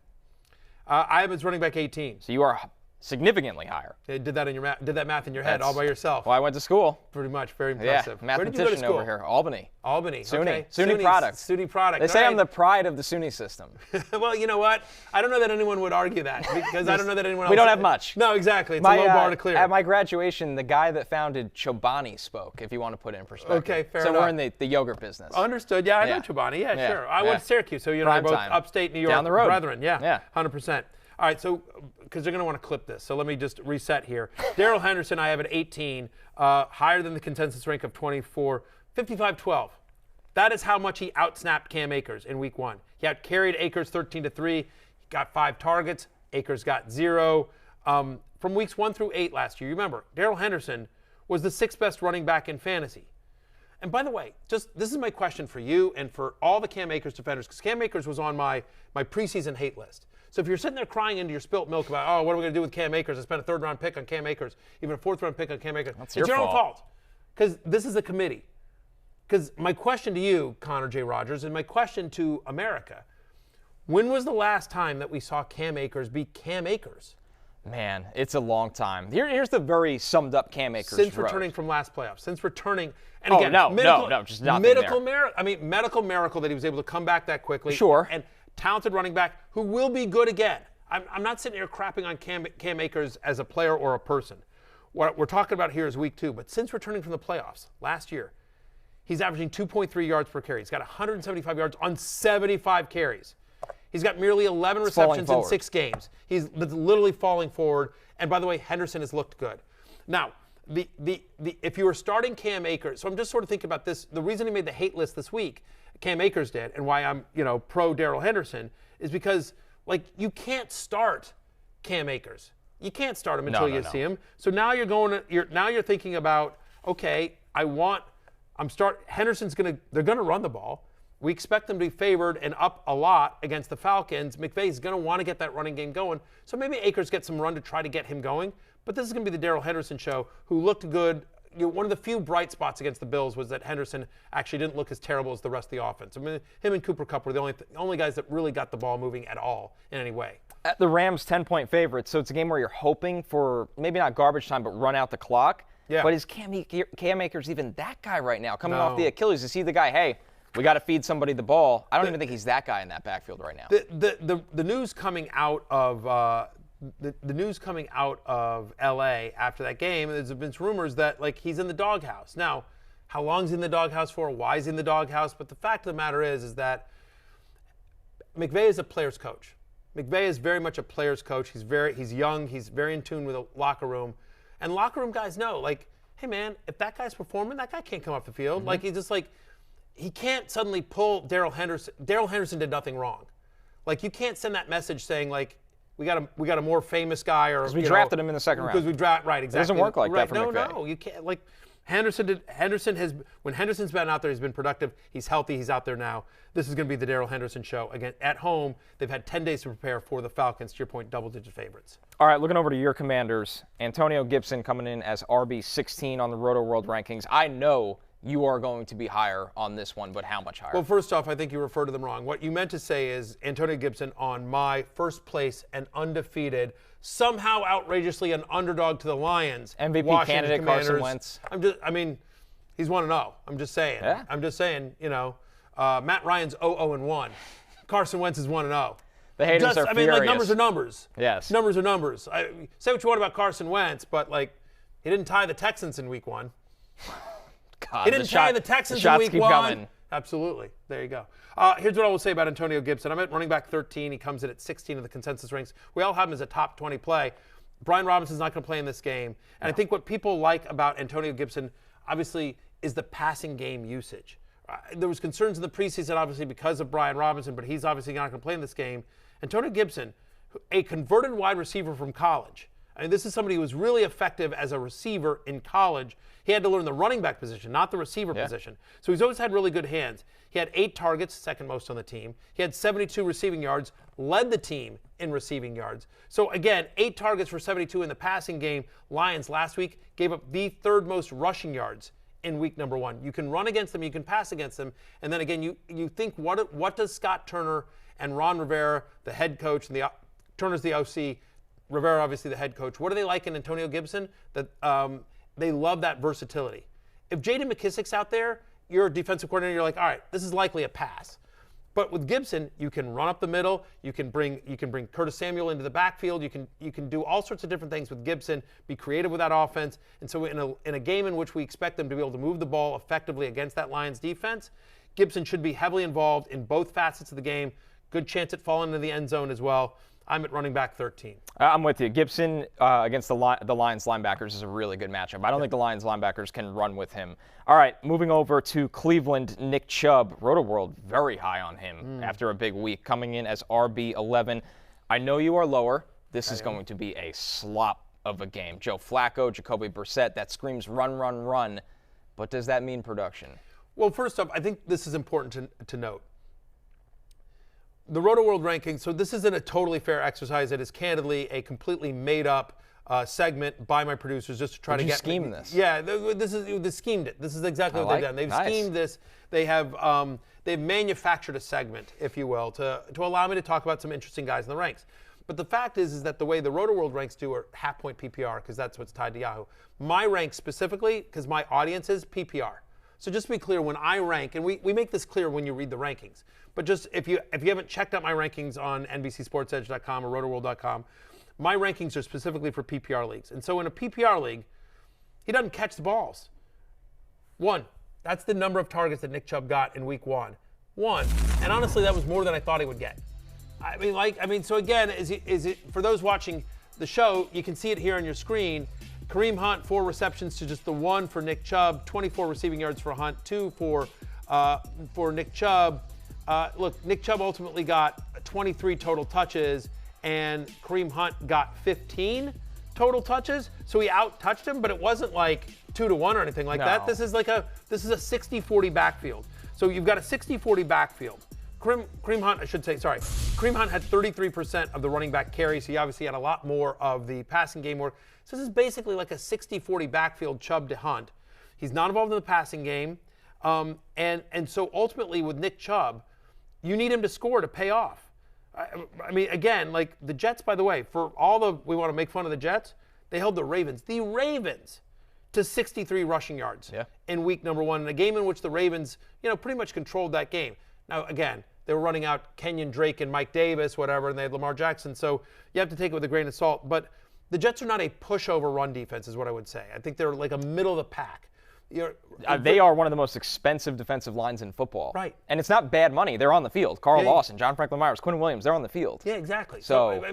I have his running back 18. So you are significantly higher. Did that math in your head all by yourself. Well, I went to school. Pretty much. Very impressive. Yeah, mathematician Where did you go to school? over here. Albany. SUNY. Okay. SUNY product. SUNY product. They say I'm the pride of the SUNY system. Well, you know what? I don't know that anyone would argue that because I don't know that anyone else. We don't have much. No, exactly. It's a low bar to clear. At my graduation, the guy that founded Chobani spoke, if you want to put it in perspective. Okay, fair enough. So we're in the yogurt business. Understood. Yeah, I know Chobani. Yeah, sure. I went to Syracuse, so you and I are both upstate New York down the road. brethren. Yeah, 100%. All right, so because they're going to want to clip this, so let me just reset here. Darrell Henderson, I have at 18, higher than the consensus rank of 24, 55-12. That is how much he outsnapped Cam Akers in week 1. He outcarried Akers 13-3. He got 5 targets. Akers got 0. From weeks 1 through 8 last year, you remember, Darrell Henderson was the 6th best running back in fantasy. And by the way, this is my question for you and for all the Cam Akers defenders, because Cam Akers was on my preseason hate list. So if you're sitting there crying into your spilt milk about, oh, what are we going to do with Cam Akers? I spent a 3rd-round pick on Cam Akers, even a 4th-round pick on Cam Akers. It's your own fault. Because this is a committee. Because my question to you, Connor J. Rogers, and my question to America, when was the last time that we saw Cam Akers be Cam Akers? Man, it's a long time. Here's the very summed up Cam Akers Since road. returning from last playoff. Since returning. And again, no, just nothing medical miracle. I mean, medical miracle that he was able to come back that quickly. Sure. And talented running back who will be good again. I'm not sitting here crapping on Cam Akers as a player or a person. What we're talking about here is week 2. But since returning from the playoffs last year, he's averaging 2.3 yards per carry. He's got 175 yards on 75 carries. He's got merely 11 receptions in 6 games. He's literally falling forward. And by the way, Henderson has looked good. Now, if you were starting Cam Akers, so I'm just sort of thinking about this. The reason he made the hate list this week, Cam Akers did, and why I'm pro Darrell Henderson, is because you can't start Cam Akers. You can't start him until you see him. So now you're thinking about, okay, Henderson's they're gonna run the ball. We expect them to be favored and up a lot against the Falcons. McVay's going to want to get that running game going. So maybe Akers gets some run to try to get him going. But this is going to be the Darrell Henderson show, who looked good. One of the few bright spots against the Bills was that Henderson actually didn't look as terrible as the rest of the offense. I mean, him and Cooper Kupp were the only guys that really got the ball moving at all in any way. The Rams 10-point favorites, so it's a game where you're hoping for maybe not garbage time, but run out the clock. Yeah. But is Cam Akers even that guy right now? Coming off the Achilles, is he the guy, hey, we got to feed somebody the ball? I don't even think he's that guy in that backfield right now. The news coming out of the news coming out of L.A. after that game, there's been rumors that he's in the doghouse. Now, how long is he in the doghouse for? Why is he in the doghouse? But the fact of the matter is that McVay is a player's coach. McVay is very much a player's coach. He's young. He's very in tune with the locker room, and locker room guys know, hey man, if that guy's performing, that guy can't come off the field. Mm-hmm. He's just he can't suddenly pull Darrell Henderson. Darrell Henderson did nothing wrong. You can't send that message saying we got a more famous guy, or because we drafted him in the second round. Because we right, exactly. It doesn't work like that for McVay. No, you can't. Henderson has, when Henderson's been out there, he's been productive. He's healthy. He's out there now. This is going to be the Darrell Henderson show. Again, at home, they've had 10 days to prepare for the Falcons. To your point, double-digit favorites. All right, looking over to your Commanders. Antonio Gibson coming in as RB16 on the Roto World rankings. I know you are going to be higher on this one, but how much higher? Well, first off, I think you referred to them wrong. What you meant to say is Antonio Gibson on my first place and undefeated, somehow outrageously an underdog to the Lions. MVP Washington candidate Commanders. Carson Wentz. He's 1-0. I'm just saying. Yeah. I'm just saying, Matt Ryan's 0-1. Carson Wentz is 1-0. The haters are furious. Numbers are numbers. Yes. Numbers are numbers. Say what you want about Carson Wentz, but he didn't tie the Texans in week 1. God, He didn't tie the Texans in week 1. Coming. Absolutely. There you go. Here's what I will say about Antonio Gibson. I'm at running back 13. He comes in at 16 of the consensus ranks. We all have him as a top 20 play. Brian Robinson's not going to play in this game. And I think what people like about Antonio Gibson, obviously, is the passing game usage. There was concerns in the preseason, obviously, because of Brian Robinson, but he's obviously not going to play in this game. Antonio Gibson, a converted wide receiver from college. This is somebody who was really effective as a receiver in college. He had to learn the running back position, not the receiver position. So he's always had really good hands. He had 8 targets, second most on the team. He had 72 receiving yards, led the team in receiving yards. So again, 8 targets for 72 in the passing game. Lions last week gave up the 3rd most rushing yards in week number 1. You can run against them, you can pass against them, and then again, you think, what does Scott Turner and Ron Rivera, the head coach, and Turner's the OC, Rivera obviously the head coach, what do they like in Antonio Gibson? That they love that versatility. If J.D. McKissic's out there, you're a defensive coordinator, you're like, all right, this is likely a pass. But with Gibson, you can run up the middle, you can bring Curtis Samuel into the backfield, you can do all sorts of different things with Gibson, be creative with that offense. And so in a game in which we expect them to be able to move the ball effectively against that Lions defense, Gibson should be heavily involved in both facets of the game. Good chance at falling into the end zone as well. I'm at running back 13. I'm with you. Gibson against the Lions linebackers is a really good matchup. I don't think the Lions linebackers can run with him. All right, moving over to Cleveland, Nick Chubb. Roto World very high on him after a big week, coming in as RB11. I know you are lower. This is going to be a slop of a game. Joe Flacco, Jacoby Brissett, that screams run, run, run. But does that mean production? Well, first off, I think this is important to note. The Roto World rankings, so this isn't a totally fair exercise. It is candidly a completely made-up segment by my producers just to try to get... scheme this? Yeah, they schemed it. This is exactly what they've done. They've schemed this. They have they've manufactured a segment, if you will, to allow me to talk about some interesting guys in the ranks. But the fact is that the way the Roto-World ranks do are half-point PPR, because that's what's tied to Yahoo. My rank specifically, because my audience is PPR. So just to be clear, when I rank, and we make this clear when you read the rankings, but just if you haven't checked out my rankings on NBCSportsEdge.com or Rotoworld.com, my rankings are specifically for PPR leagues. And so in a PPR league, he doesn't catch the balls. 1. That's the number of targets that Nick Chubb got in week 1. 1. And honestly, that was more than I thought he would get. So again, is it for those watching the show, you can see it here on your screen. Kareem Hunt, 4 receptions to just the 1 for Nick Chubb, 24 receiving yards for Hunt, 2 for Nick Chubb. Look, Nick Chubb ultimately got 23 total touches, and Kareem Hunt got 15 total touches. So he out-touched him, but it wasn't like 2-1 or anything like that. This is a 60-40 backfield. So you've got a 60-40 backfield. Kareem Hunt had 33% of the running back carries. He obviously had a lot more of the passing game work. So this is basically like a 60-40 backfield, Chubb to Hunt. He's not involved in the passing game. And so ultimately with Nick Chubb, you need him to score to pay off. I mean, again, like the Jets, by the way, we want to make fun of the Jets, they held the Ravens to 63 rushing yards in week number 1, in a game in which the Ravens, pretty much controlled that game. Now, again, they were running out Kenyon Drake and Mike Davis, whatever, and they had Lamar Jackson, so you have to take it with a grain of salt. But the Jets are not a pushover run defense, is what I would say. I think they're like a middle of the pack. They are one of the most expensive defensive lines in football. Right. And it's not bad money. They're on the field. Carl Lawson, John Franklin Myers, Quinn Williams, they're on the field. Yeah, exactly. So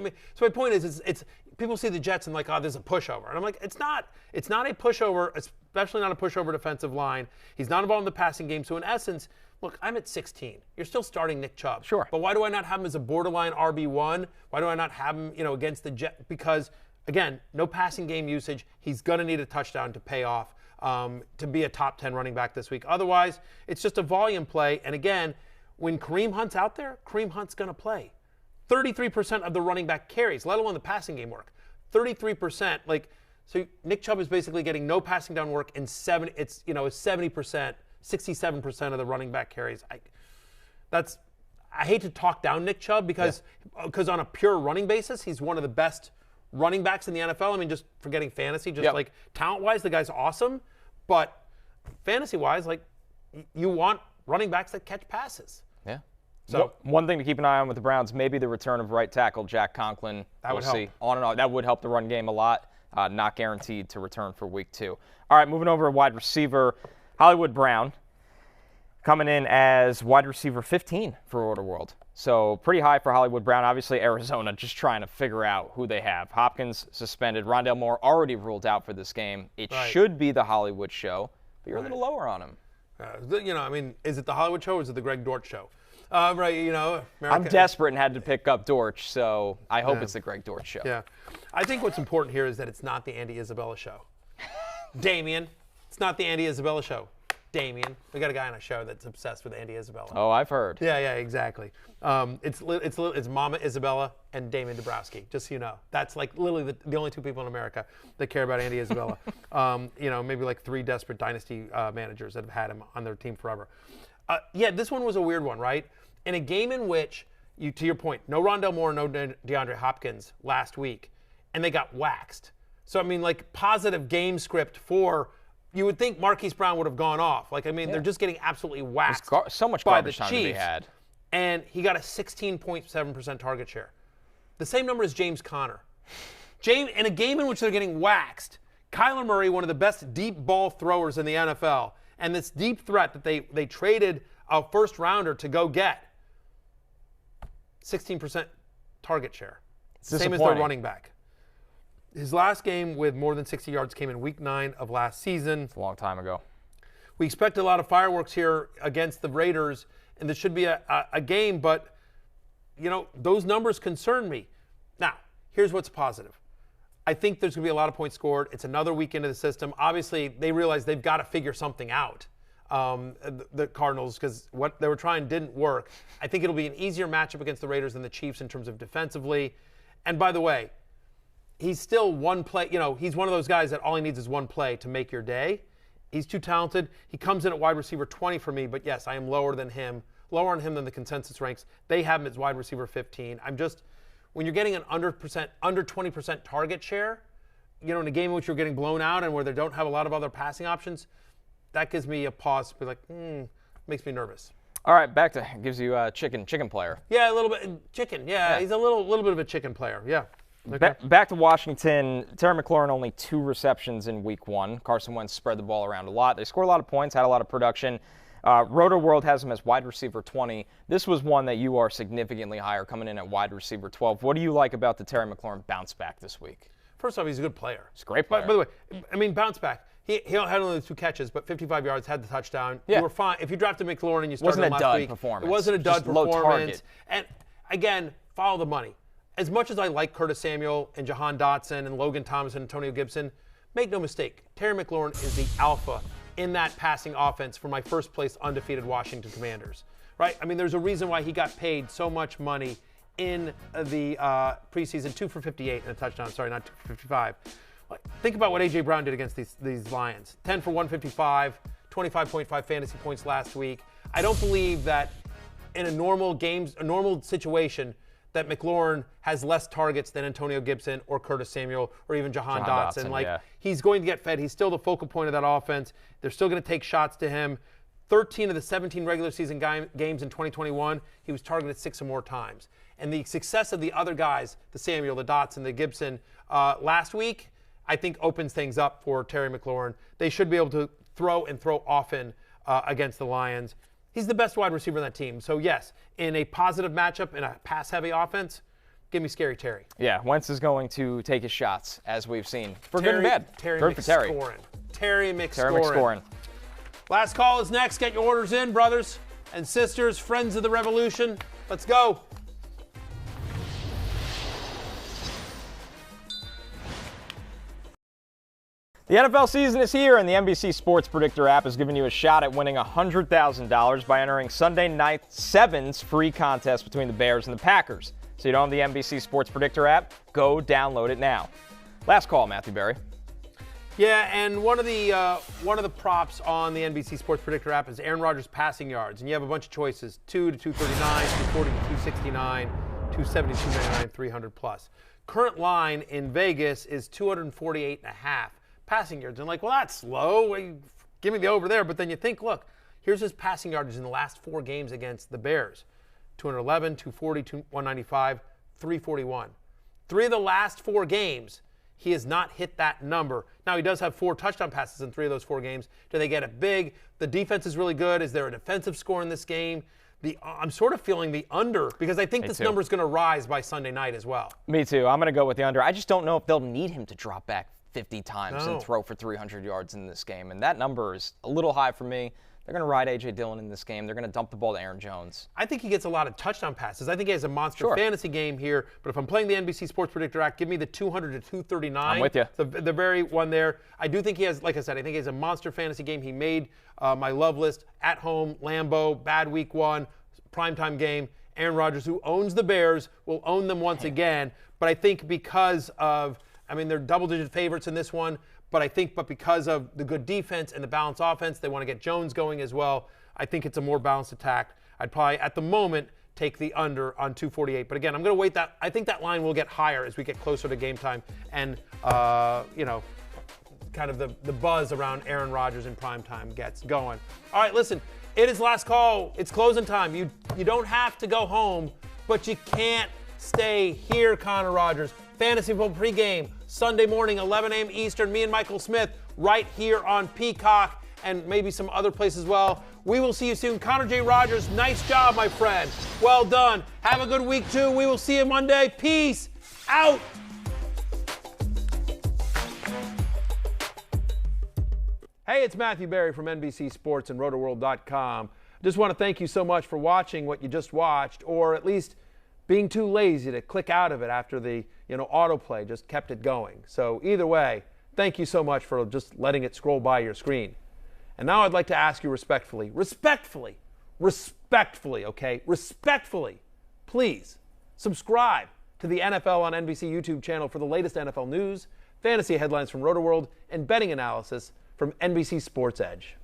my point is, it's people see the Jets and like, oh, there's a pushover. And I'm like, it's not a pushover, especially not a pushover defensive line. He's not involved in the passing game. So in essence, look, I'm at 16. You're still starting Nick Chubb. Sure. But why do I not have him as a borderline RB1? Why do I not have him, against the Jets? Because, again, no passing game usage. He's going to need a touchdown to pay off, to be a top 10 running back this week. Otherwise, it's just a volume play. And again, when Kareem Hunt's out there, Kareem Hunt's going to play. 33% of the running back carries, let alone the passing game work. 33%. So Nick Chubb is basically getting no passing down work in 70%, 67% of the running back carries. I hate to talk down Nick Chubb because on a pure running basis, he's one of the best running backs in the NFL. I mean, just forgetting fantasy, like talent-wise, the guy's awesome. But fantasy-wise, you want running backs that catch passes. Yeah. So one thing to keep an eye on with the Browns, maybe the return of right tackle Jack Conklin. That would help. On and on. That would help the run game a lot. Not guaranteed to return for week 2. All right, moving over to wide receiver, Hollywood Brown coming in as wide receiver 15 for Roto-World. So pretty high for Hollywood Brown. Obviously, Arizona just trying to figure out who they have. Hopkins suspended. Rondale Moore already ruled out for this game. It should be the Hollywood show, but you're a little lower on him. Is it the Hollywood show or is it the Greg Dortch show? America. I'm desperate and had to pick up Dortch, so I hope it's the Greg Dortch show. Yeah. I think what's important here is that it's not the Andy Isabella show. Damien, it's not the Andy Isabella show. Damien, we got a guy on a show that's obsessed with Andy Isabella. Oh, I've heard. Yeah, exactly. It's Mama Isabella and Damien Dabrowski, just so you know. That's like literally the only 2 people in America that care about Andy Isabella. Maybe like 3 desperate dynasty managers that have had him on their team forever. This one was a weird one, right? In a game in which, to your point, no Rondale Moore, no DeAndre Hopkins last week, and they got waxed. So, positive game script for, you would think Marquise Brown would have gone off. They're just getting absolutely waxed so much by the garbage time Chiefs. to be had. And he got a 16.7% target share. The same number as James Conner. In a game in which they're getting waxed, Kyler Murray, one of the best deep ball throwers in the NFL, and this deep threat that they traded a first rounder to go get, 16% target share. Same as their running back. His last game with more than 60 yards came in week 9 of last season. It's a long time ago. We expect a lot of fireworks here against the Raiders, and this should be a game, but, those numbers concern me. Now, here's what's positive. I think there's going to be a lot of points scored. It's another week into the system. Obviously, they realize they've got to figure something out, the Cardinals, because what they were trying didn't work. I think it'll be an easier matchup against the Raiders than the Chiefs in terms of defensively. And by the way, he's still one play. He's one of those guys that all he needs is one play to make your day. He's too talented. He comes in at wide receiver 20 for me, but yes, I am lower on him than the consensus ranks. They have him as wide receiver 15. when you're getting an under 20% target share, in a game in which you're getting blown out and where they don't have a lot of other passing options, that gives me a pause to be like, makes me nervous. All right, gives you a chicken player. Yeah, a little bit chicken. Yeah, he's a little bit of a chicken player. Yeah. Okay. Back to Washington. Terry McLaurin only 2 receptions in week 1. Carson Wentz spread the ball around a lot. They scored a lot of points, had a lot of production. Roto World has him as wide receiver 20. This was one that you are significantly higher, coming in at wide receiver 12. What do you like about the Terry McLaurin bounce back this week? First off, he's a good player. He's a great player. By the way, bounce back. He had only 2 catches, but 55 yards, had the touchdown. Yeah. You were fine. If you drafted McLaurin and you started him last week, it wasn't a dud performance. Low target. And again, follow the money. As much as I like Curtis Samuel and Jahan Dotson and Logan Thomas and Antonio Gibson, make no mistake, Terry McLaurin is the alpha in that passing offense for my first place undefeated Washington Commanders. Right? I mean, there's a reason why he got paid so much money in the preseason, 2 for 58 and a touchdown. Sorry, not 2 for 55. Think about what A.J. Brown did against these Lions. 10 for 155, 25.5 fantasy points last week. I don't believe that in a normal situation that McLaurin has less targets than Antonio Gibson or Curtis Samuel or even Jahan Dotson. He's going to get fed. He's still the focal point of that offense. They're still going to take shots to him. 13 of the 17 regular season games in 2021, he was targeted 6 or more times. And the success of the other guys, the Samuel, the Dotson, the Gibson, last week, I think opens things up for Terry McLaurin. They should be able to throw often against the Lions. He's the best wide receiver on that team. So, yes, in a positive matchup, in a pass-heavy offense, give me Scary Terry. Yeah, Wentz is going to take his shots, as we've seen. For good and bad. Terry McScorin. Last call is next. Get your orders in, brothers and sisters, friends of the revolution. Let's go. The NFL season is here, and the NBC Sports Predictor app is giving you a shot at winning $100,000 by entering Sunday Night 7's free contest between the Bears and the Packers. So you don't have the NBC Sports Predictor app? Go download it now. Last call, Matthew Berry. Yeah, and one of the props on the NBC Sports Predictor app is Aaron Rodgers' passing yards, and you have a bunch of choices: 2 to 239, 240 to 269, 270 to 299, 300 plus. Current line in Vegas is 248.5. Passing yards. And that's low. Give me the over there. But then you think, look, here's his passing yardage in the last 4 games against the Bears. 211, 240, 195, 341. 3 of the last 4 games, he has not hit that number. Now, he does have 4 touchdown passes in 3 of those 4 games. Do they get it big? The defense is really good. Is there a defensive score in this game? I'm sort of feeling the under because I think this number is going to rise by Sunday night as well. Me too. I'm going to go with the under. I just don't know if they'll need him to drop back 50 times and throw for 300 yards in this game. And that number is a little high for me. They're going to ride A.J. Dillon in this game. They're going to dump the ball to Aaron Jones. I think he gets a lot of touchdown passes. I think he has a monster fantasy game here. But if I'm playing the NBC Sports Predictor app, give me the 200 to 239. I'm with you. The very one there. I do think he has, like I said, I think he has a monster fantasy game. He made my love list at home, Lambeau, bad week 1, primetime game. Aaron Rodgers, who owns the Bears, will own them once again. But I think because of they're double-digit favorites in this one, but because of the good defense and the balanced offense, they want to get Jones going as well. I think it's a more balanced attack. I'd probably, at the moment, take the under on 248. But again, I'm going to wait that. I think that line will get higher as we get closer to game time and, kind of the buzz around Aaron Rodgers in primetime gets going. All right, listen, it is last call. It's closing time. You don't have to go home, but you can't stay here, Connor Rogers. Fantasy Football pregame, Sunday morning, 11 a.m. Eastern. Me and Michael Smith right here on Peacock and maybe some other places as well. We will see you soon. Connor J. Rogers, nice job, my friend. Well done. Have a good week, too. We will see you Monday. Peace out. Hey, it's Matthew Berry from NBC Sports and RotoWorld.com. Just want to thank you so much for watching what you just watched, or at least being too lazy to click out of it after the autoplay just kept it going. So either way, thank you so much for just letting it scroll by your screen. And now I'd like to ask you respectfully, please subscribe to the NFL on NBC YouTube channel for the latest NFL news, fantasy headlines from RotoWorld, and betting analysis from NBC Sports Edge.